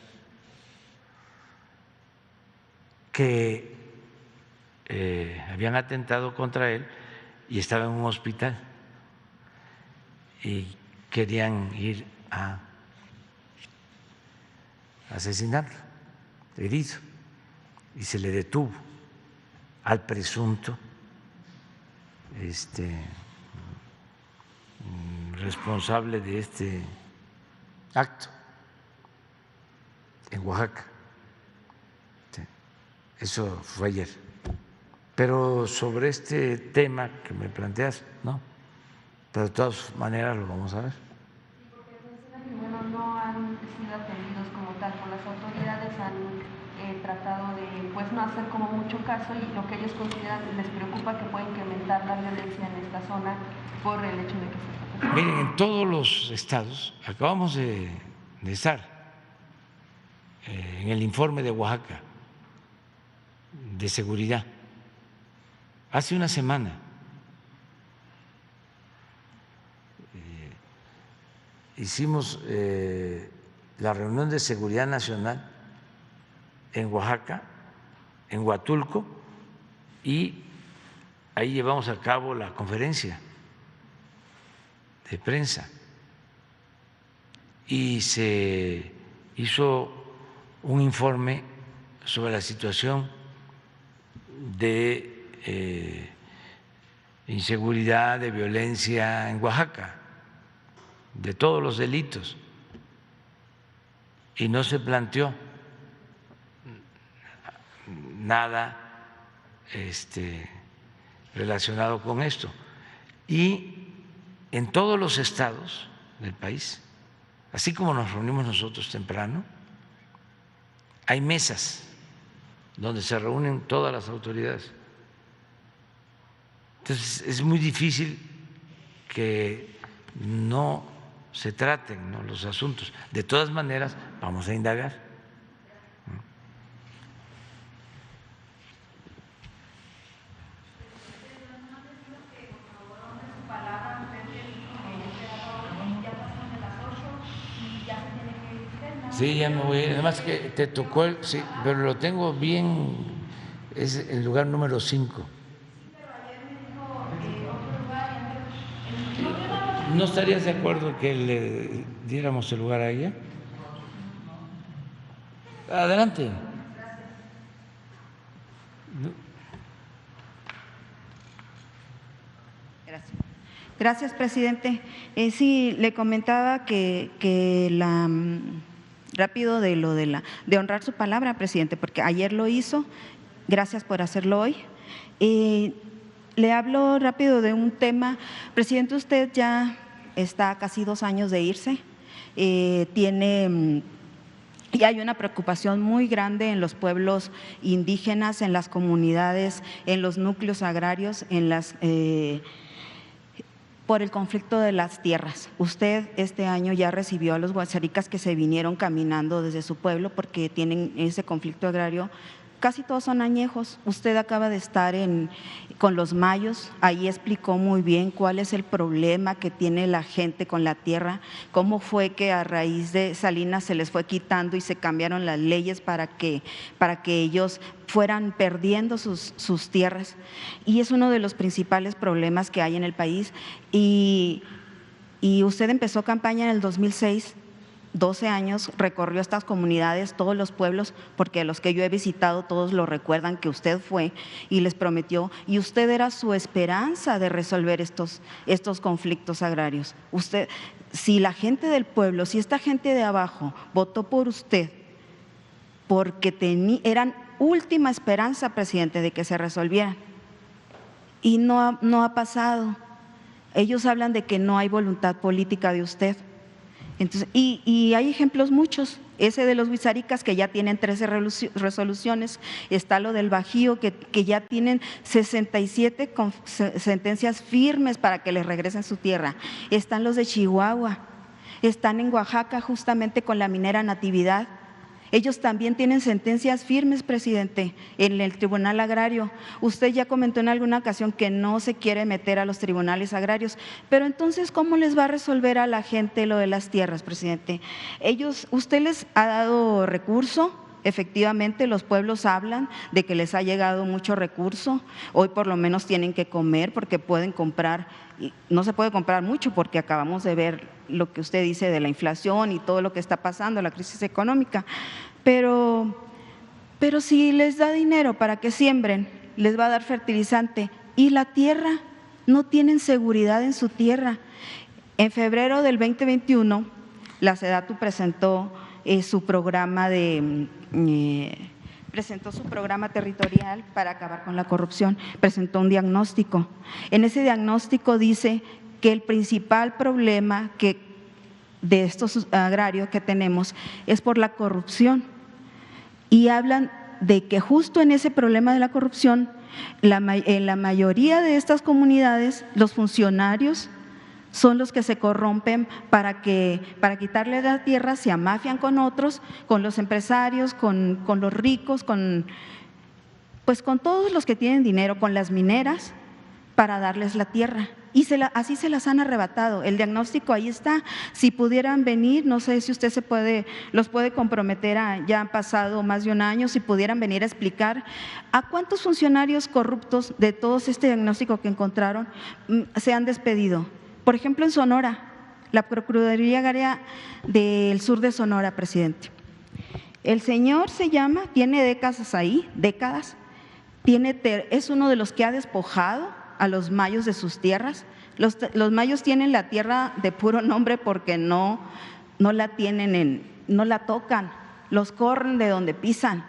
que habían atentado contra él y estaba en un hospital y querían ir a asesinarlo, herido, y se le detuvo al presunto responsable de este acto en Oaxaca. Eso fue ayer. Pero sobre este tema que me planteas, no. Pero de todas maneras lo vamos a ver. Porque primero no han sido atendidos como tal por las autoridades, han tratado de pues no hacer como mucho caso, y lo que ellos consideran les preocupa que puede incrementar la violencia en esta zona por el hecho de que se está. Miren, en todos los estados, acabamos de estar en el informe de Oaxaca de seguridad, hace una semana. Hicimos la reunión de seguridad nacional en Oaxaca, en Huatulco, y ahí llevamos a cabo la conferencia de prensa y se hizo un informe sobre la situación de inseguridad, de violencia en Oaxaca, de todos los delitos, y no se planteó nada relacionado con esto. Y en todos los estados del país, así como nos reunimos nosotros temprano, hay mesas donde se reúnen todas las autoridades. Entonces es muy difícil que no se traten, ¿no?, los asuntos. De todas maneras, vamos a indagar. Sí, ya me voy. Además que te tocó sí, pero lo tengo bien, es el lugar número 5. ¿No estarías de acuerdo que le diéramos el lugar a ella? Adelante. Gracias. Gracias, presidente. Sí, le comentaba que rápido de lo de honrar su palabra, presidente, porque ayer lo hizo. Gracias por hacerlo hoy. Le hablo rápido de un tema. Presidente, usted ya está a casi 2 años de irse. Y hay una preocupación muy grande en los pueblos indígenas, en las comunidades, en los núcleos agrarios, por el conflicto de las tierras. Usted este año ya recibió a los huaxaricas que se vinieron caminando desde su pueblo porque tienen ese conflicto agrario. Casi todos son añejos. Usted acaba de estar con los mayos, ahí explicó muy bien cuál es el problema que tiene la gente con la tierra, cómo fue que a raíz de Salinas se les fue quitando y se cambiaron las leyes para que ellos fueran perdiendo sus tierras. Y es uno de los principales problemas que hay en el país. Y usted empezó campaña en el 2006, 12 años, recorrió estas comunidades, todos los pueblos, porque los que yo he visitado todos lo recuerdan que usted fue y les prometió, y usted era su esperanza de resolver estos conflictos agrarios. Usted, si la gente del pueblo, si esta gente de abajo votó por usted, porque eran última esperanza, presidente, de que se resolvieran, y no ha pasado. Ellos hablan de que no hay voluntad política de usted. Entonces, y hay ejemplos muchos, ese de los huizaricas que ya tienen 13 resoluciones, está lo del Bajío que ya tienen 67 sentencias firmes para que les regresen su tierra, están los de Chihuahua, están en Oaxaca justamente con la minera Natividad, Ellos también tienen sentencias firmes, presidente, en el Tribunal Agrario. Usted ya comentó en alguna ocasión que no se quiere meter a los tribunales agrarios, pero entonces, ¿cómo les va a resolver a la gente lo de las tierras, presidente? Usted les ha dado recurso. Efectivamente, los pueblos hablan de que les ha llegado mucho recurso. Hoy por lo menos tienen que comer porque pueden comprar, no se puede comprar mucho porque acabamos de ver lo que usted dice de la inflación y todo lo que está pasando, la crisis económica. Pero si les da dinero para que siembren, les va a dar fertilizante y la tierra, no tienen seguridad en su tierra. En febrero del 2021, la SEDATU presentó su programa territorial para acabar con la corrupción, presentó un diagnóstico. En ese diagnóstico dice que el principal problema de estos agrarios que tenemos es por la corrupción y hablan de que justo en ese problema de la corrupción, en la mayoría de estas comunidades, los funcionarios son los que se corrompen para quitarle la tierra, se amafian con otros, con los empresarios, con los ricos, con todos los que tienen dinero, con las mineras, para darles la tierra. Y así se las han arrebatado. El diagnóstico ahí está. Si pudieran venir, no sé si usted los puede comprometer, ya han pasado más de un año, si pudieran venir a explicar a cuántos funcionarios corruptos de todo este diagnóstico que encontraron se han despedido. Por ejemplo, en Sonora, la Procuraduría Agraria del sur de Sonora, presidente. El señor tiene décadas ahí, es uno de los que ha despojado a los mayos de sus tierras. Los mayos tienen la tierra de puro nombre porque no la tocan, los corren de donde pisan.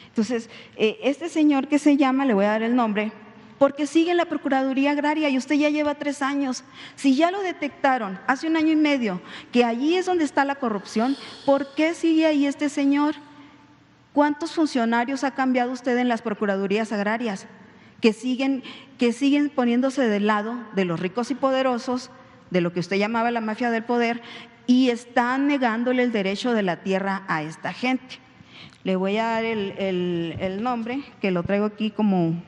Entonces, este señor que le voy a dar el nombre, porque sigue en la Procuraduría Agraria y usted ya lleva 3 años. Si ya lo detectaron hace 1 año y medio, que allí es donde está la corrupción, ¿por qué sigue ahí este señor? ¿Cuántos funcionarios ha cambiado usted en las Procuradurías Agrarias que siguen poniéndose del lado de los ricos y poderosos, de lo que usted llamaba la mafia del poder, y están negándole el derecho de la tierra a esta gente? Le voy a dar el nombre, que lo traigo aquí como…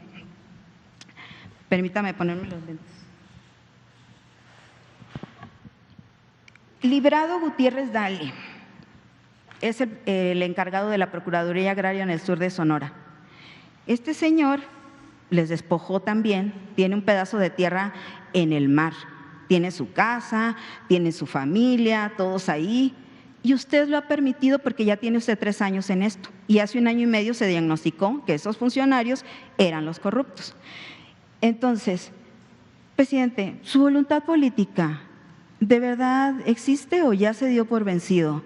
Permítame ponerme los lentes. Librado Gutiérrez Dali es el encargado de la Procuraduría Agraria en el sur de Sonora. Este señor les despojó también, tiene un pedazo de tierra en el mar, tiene su casa, tiene su familia, todos ahí, y usted lo ha permitido porque ya tiene usted 3 años en esto, y hace 1 año y medio se diagnosticó que esos funcionarios eran los corruptos. Entonces, presidente, ¿su voluntad política de verdad existe o ya se dio por vencido?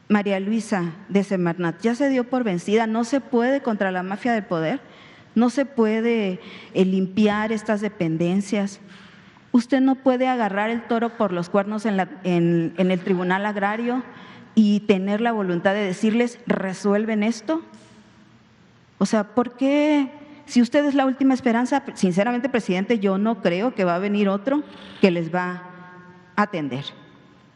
María Luisa de Semarnat, ¿ya se dio por vencida? ¿No se puede contra la mafia del poder? ¿No se puede limpiar estas dependencias? ¿Usted no puede agarrar el toro por los cuernos en el Tribunal Agrario y tener la voluntad de decirles, resuelven esto? O sea, ¿por qué? Si usted es la última esperanza, sinceramente, presidente, yo no creo que va a venir otro que les va a atender.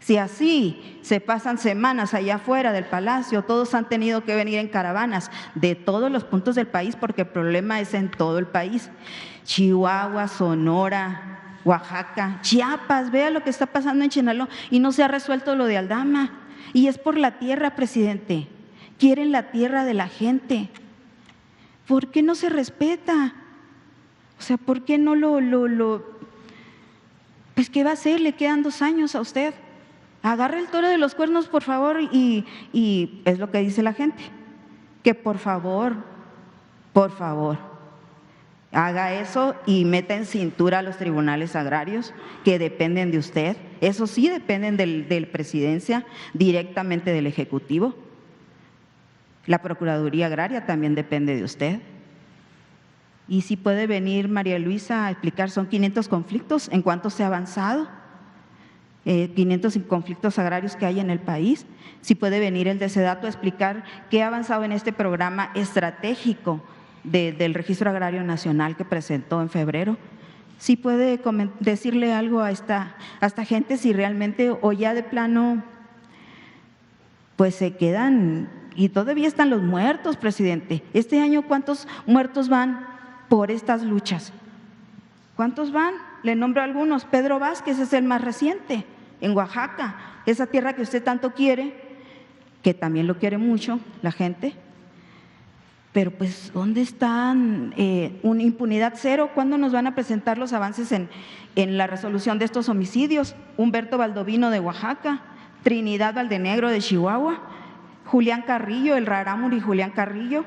Si así se pasan semanas allá afuera del palacio, todos han tenido que venir en caravanas de todos los puntos del país porque el problema es en todo el país. Chihuahua, Sonora, Oaxaca, Chiapas, vea lo que está pasando en Chenaló y no se ha resuelto lo de Aldama. Y es por la tierra, presidente. Quieren la tierra de la gente. ¿Por qué no se respeta? O sea, ¿por qué no pues qué va a hacer? Le quedan 2 años a usted. Agarre el toro de los cuernos, por favor, y es lo que dice la gente, que por favor, haga eso y meta en cintura a los tribunales agrarios que dependen de usted. Eso sí dependen de la presidencia, directamente del Ejecutivo. La Procuraduría Agraria también depende de usted. Y si puede venir María Luisa a explicar, son 500 conflictos, ¿en cuánto se ha avanzado? 500 conflictos agrarios que hay en el país. Si puede venir el de SEDATU a explicar qué ha avanzado en este programa estratégico del Registro Agrario Nacional que presentó en febrero. Si puede decirle algo a esta gente, si realmente o ya de plano pues se quedan, y todavía están los muertos, presidente. Este año, ¿cuántos muertos van por estas luchas? ¿Cuántos van? Le nombro algunos. Pedro Vázquez es el más reciente, en Oaxaca, esa tierra que usted tanto quiere, que también lo quiere mucho la gente. Pero pues, ¿dónde están? Una impunidad cero. ¿Cuándo nos van a presentar los avances en la resolución de estos homicidios? Humberto Baldovino de Oaxaca, Trinidad Valdenegro de Chihuahua, Julián Carrillo, el Rarámuri Julián Carrillo,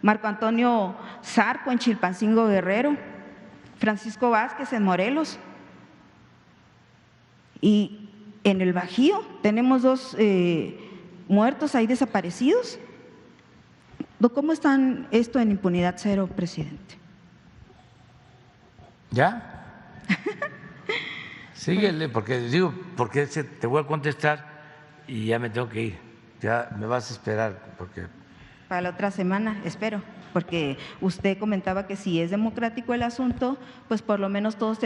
Marco Antonio Zarco en Chilpancingo Guerrero, Francisco Vázquez en Morelos. Y en el Bajío tenemos 2 muertos ahí desaparecidos. ¿Cómo están esto en impunidad cero, presidente? ¿Ya? Síguele, porque te voy a contestar y ya me tengo que ir. Ya me vas a esperar, porque… Para la otra semana, espero, porque usted comentaba que si es democrático el asunto, pues por lo menos todos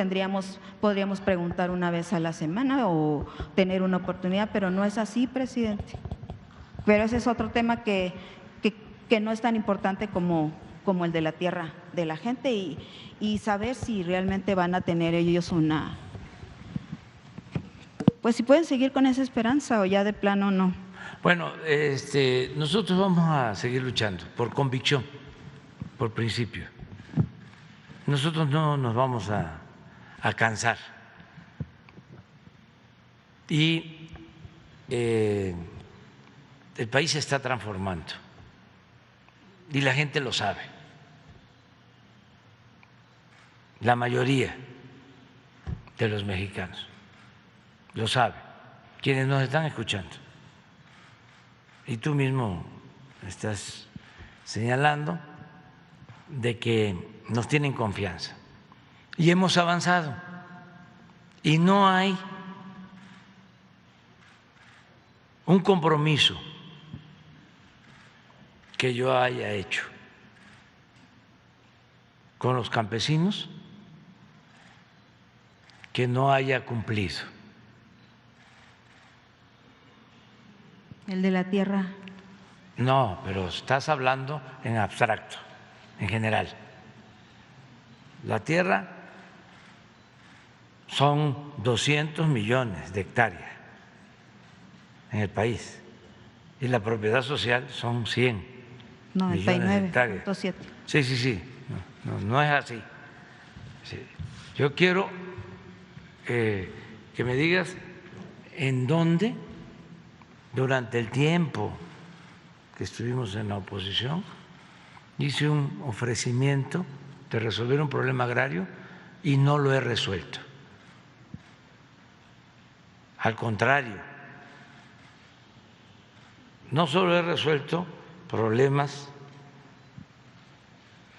podríamos preguntar una vez a la semana o tener una oportunidad, pero no es así, presidente. Pero ese es otro tema que no es tan importante como el de la tierra de la gente y saber si realmente van a tener ellos pues si pueden seguir con esa esperanza o ya de plano no. Bueno, nosotros vamos a seguir luchando por convicción, por principio. Nosotros no nos vamos a cansar. Y el país se está transformando y la gente lo sabe, la mayoría de los mexicanos lo sabe, quienes nos están escuchando. Y tú mismo estás señalando de que nos tienen confianza y hemos avanzado y no hay un compromiso que yo haya hecho con los campesinos que no haya cumplido. El de la tierra. No, pero estás hablando en abstracto, en general. La tierra son 200 millones de hectáreas en el país y la propiedad social son 100 millones de hectáreas. 99.7. Sí. No es así. Sí. Yo quiero que me digas en dónde, durante el tiempo que estuvimos en la oposición, hice un ofrecimiento de resolver un problema agrario y no lo he resuelto. Al contrario, no solo he resuelto problemas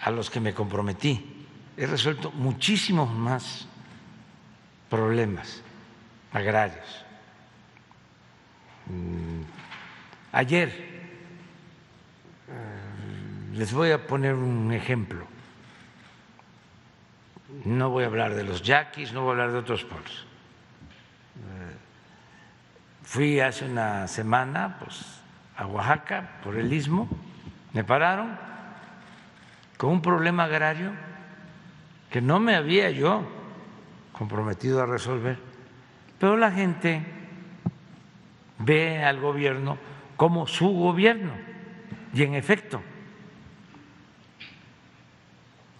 a los que me comprometí, he resuelto muchísimos más problemas agrarios. Ayer, les voy a poner un ejemplo, no voy a hablar de los yaquis, no voy a hablar de otros pueblos. Fui hace una semana a Oaxaca por el Istmo, me pararon con un problema agrario que no me había yo comprometido a resolver, pero la gente ve al gobierno como su gobierno y en efecto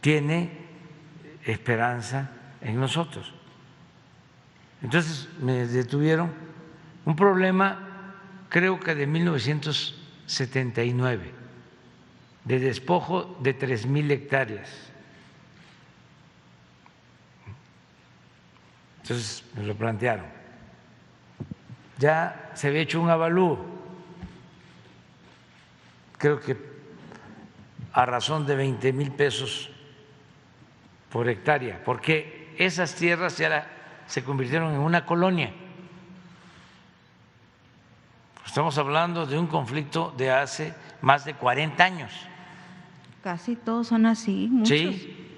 tiene esperanza en nosotros. Entonces me detuvieron un problema, creo que de 1979, de despojo de 3,000 hectáreas. Entonces me lo plantearon. Ya se había hecho un avalúo, creo que a razón de 20,000 pesos por hectárea, porque esas tierras ya se convirtieron en una colonia. Estamos hablando de un conflicto de hace más de 40 años. Casi todos son así, muchos. Sí.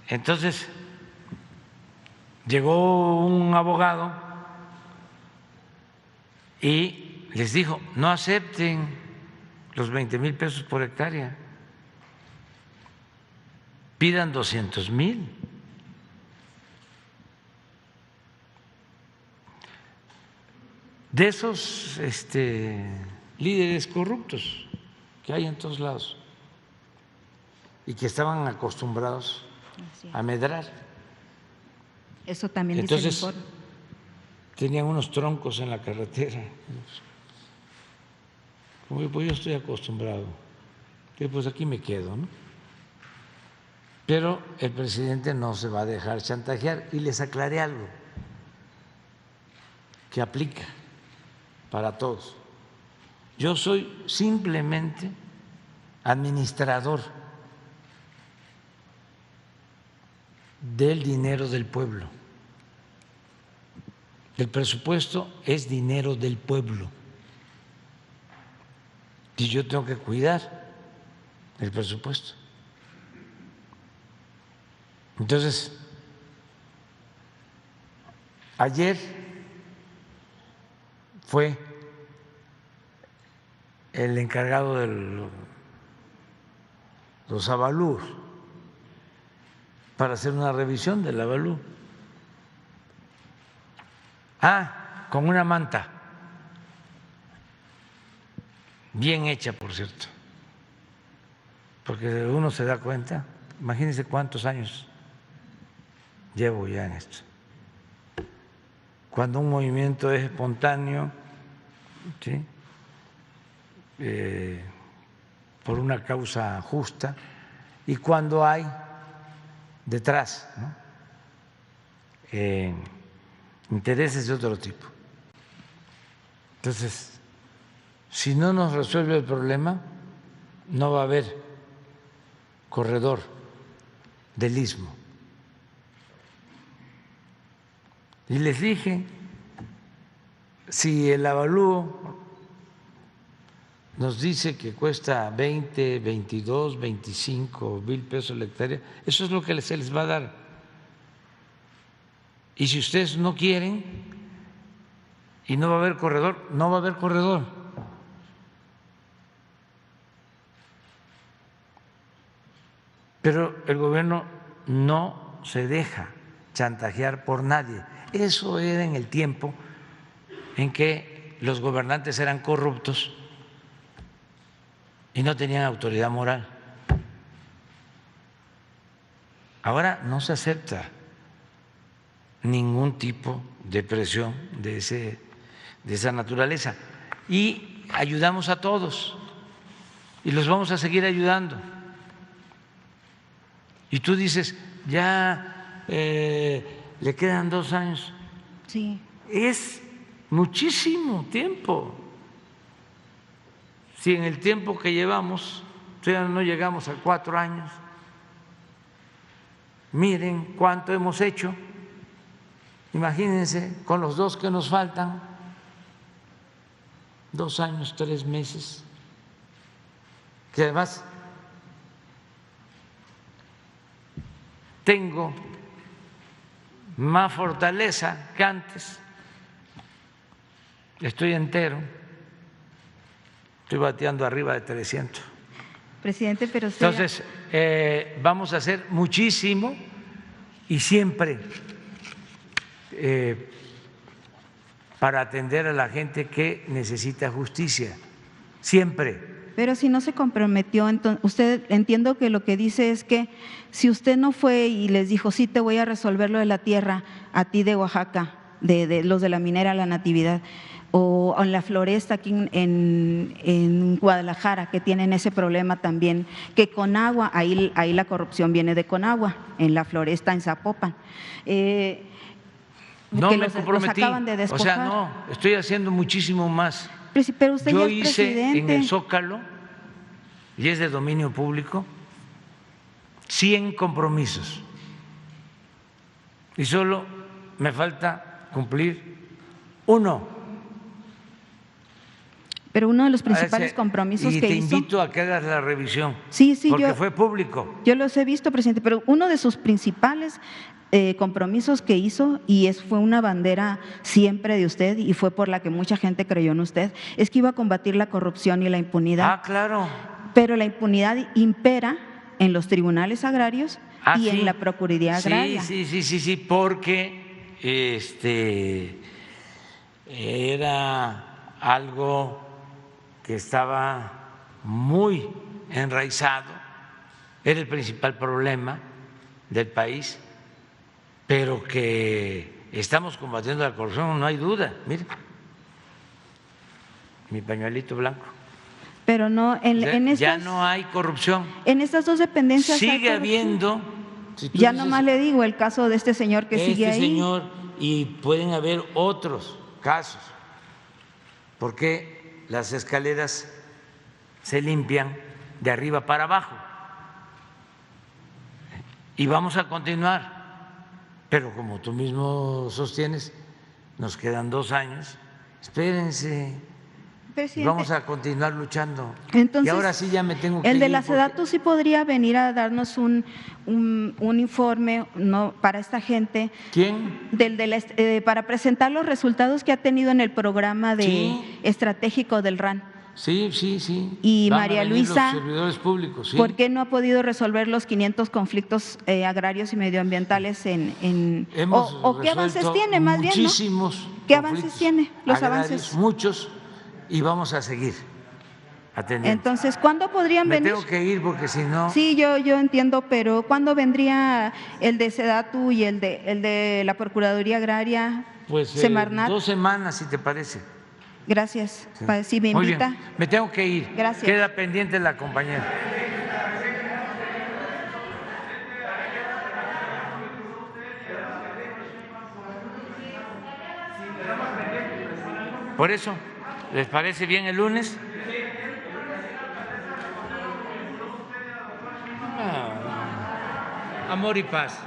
Entonces, llegó un abogado y les dijo, no acepten los 20,000 pesos por hectárea, pidan 200,000. De esos líderes corruptos que hay en todos lados y que estaban acostumbrados a medrar. Eso también Entonces, dice el informe. tenían unos troncos en la carretera. Pues yo estoy acostumbrado, pues aquí me quedo, ¿no? Pero el presidente no se va a dejar chantajear y les aclaré algo que aplica para todos. Yo soy simplemente administrador del dinero del pueblo. El presupuesto es dinero del pueblo y yo tengo que cuidar el presupuesto. Entonces, ayer fue el encargado de los avalúos para hacer una revisión del avalúo. Con una manta, bien hecha, por cierto, porque uno se da cuenta, imagínense cuántos años llevo ya en esto. Cuando un movimiento es espontáneo, ¿sí? Por una causa justa, y cuando hay detrás, ¿no? Intereses de otro tipo. Entonces, si no nos resuelve el problema, no va a haber corredor del Istmo. Y les dije, si el avalúo nos dice que cuesta 20, 22, 25 mil pesos la hectárea, eso es lo que se les va a dar. Y si ustedes no quieren y no va a haber corredor, no va a haber corredor. Pero el gobierno no se deja chantajear por nadie. Eso era en el tiempo en que los gobernantes eran corruptos y no tenían autoridad moral. Ahora no se acepta ningún tipo de presión de esa naturaleza y ayudamos a todos y los vamos a seguir ayudando. Y tú dices, ya le quedan 2 años. Sí. Es muchísimo tiempo. Si en el tiempo que llevamos todavía no llegamos a 4 años, miren cuánto hemos hecho. Imagínense con los 2 que nos faltan, 2 años, 3 meses, que además tengo más fortaleza que antes, estoy entero, estoy bateando arriba de 300. Presidente, pero entonces vamos a hacer muchísimo y siempre para atender a la gente que necesita justicia, siempre. Pero si no se comprometió, entonces usted, entiendo que lo que dice es que si usted no fue y les dijo, sí, te voy a resolver lo de la tierra, a ti de Oaxaca, de los de la minera La Natividad, o en la floresta aquí en Guadalajara, que tienen ese problema también, que Conagua, ahí la corrupción viene de Conagua, en la floresta en Zapopan. No que me los comprometí, acaban de despojar. o sea, no, estoy haciendo muchísimo más. Pero usted yo ya es hice presidente. en el Zócalo, y es de dominio público, 100 compromisos y solo me falta cumplir 1. Pero uno de los principales compromisos y que te hizo… invito a que hagas la revisión, sí, porque fue público. Yo los he visto, presidente, pero uno de sus principales compromisos que hizo, y fue una bandera siempre de usted y fue por la que mucha gente creyó en usted, es que iba a combatir la corrupción y la impunidad. Ah, claro. Pero la impunidad impera en los tribunales agrarios y en la Procuraduría Agraria. Sí, porque era algo que estaba muy enraizado, era el principal problema del país, pero que estamos combatiendo la corrupción, no hay duda. Mire, mi pañuelito blanco. Pero no, ya no hay corrupción. En estas dos dependencias sigue habiendo. Si ya nomás le digo el caso de este señor que sigue ahí. Señor, y pueden haber otros casos, porque las escaleras se limpian de arriba para abajo. Y vamos a continuar, pero como tú mismo sostienes, nos quedan 2 años, espérense. Presidente, vamos a continuar luchando. Entonces, y ahora sí ya me tengo que ir. El de la SEDATU sí podría venir a darnos un informe, ¿no?, para esta gente. ¿Quién? Para presentar los resultados que ha tenido en el programa estratégico del RAN. Sí. Y María Luisa, los servidores públicos, sí. ¿Por qué no ha podido resolver los 500 conflictos agrarios y medioambientales o qué avances tiene más bien, ¿no? ¿Qué avances tiene? Los avances. Muchos, y vamos a seguir atendiendo. Entonces, ¿cuándo podrían venir? Me tengo que ir porque si no… Sí, yo entiendo, pero ¿cuándo vendría el de SEDATU y el de la Procuraduría Agraria? Pues Semarnat. 2 semanas, si te parece. Gracias. Sí. Si me invita. Muy bien. Me tengo que ir. Gracias. Queda pendiente la compañera. Por eso, ¿les parece bien el lunes? Amor y paz.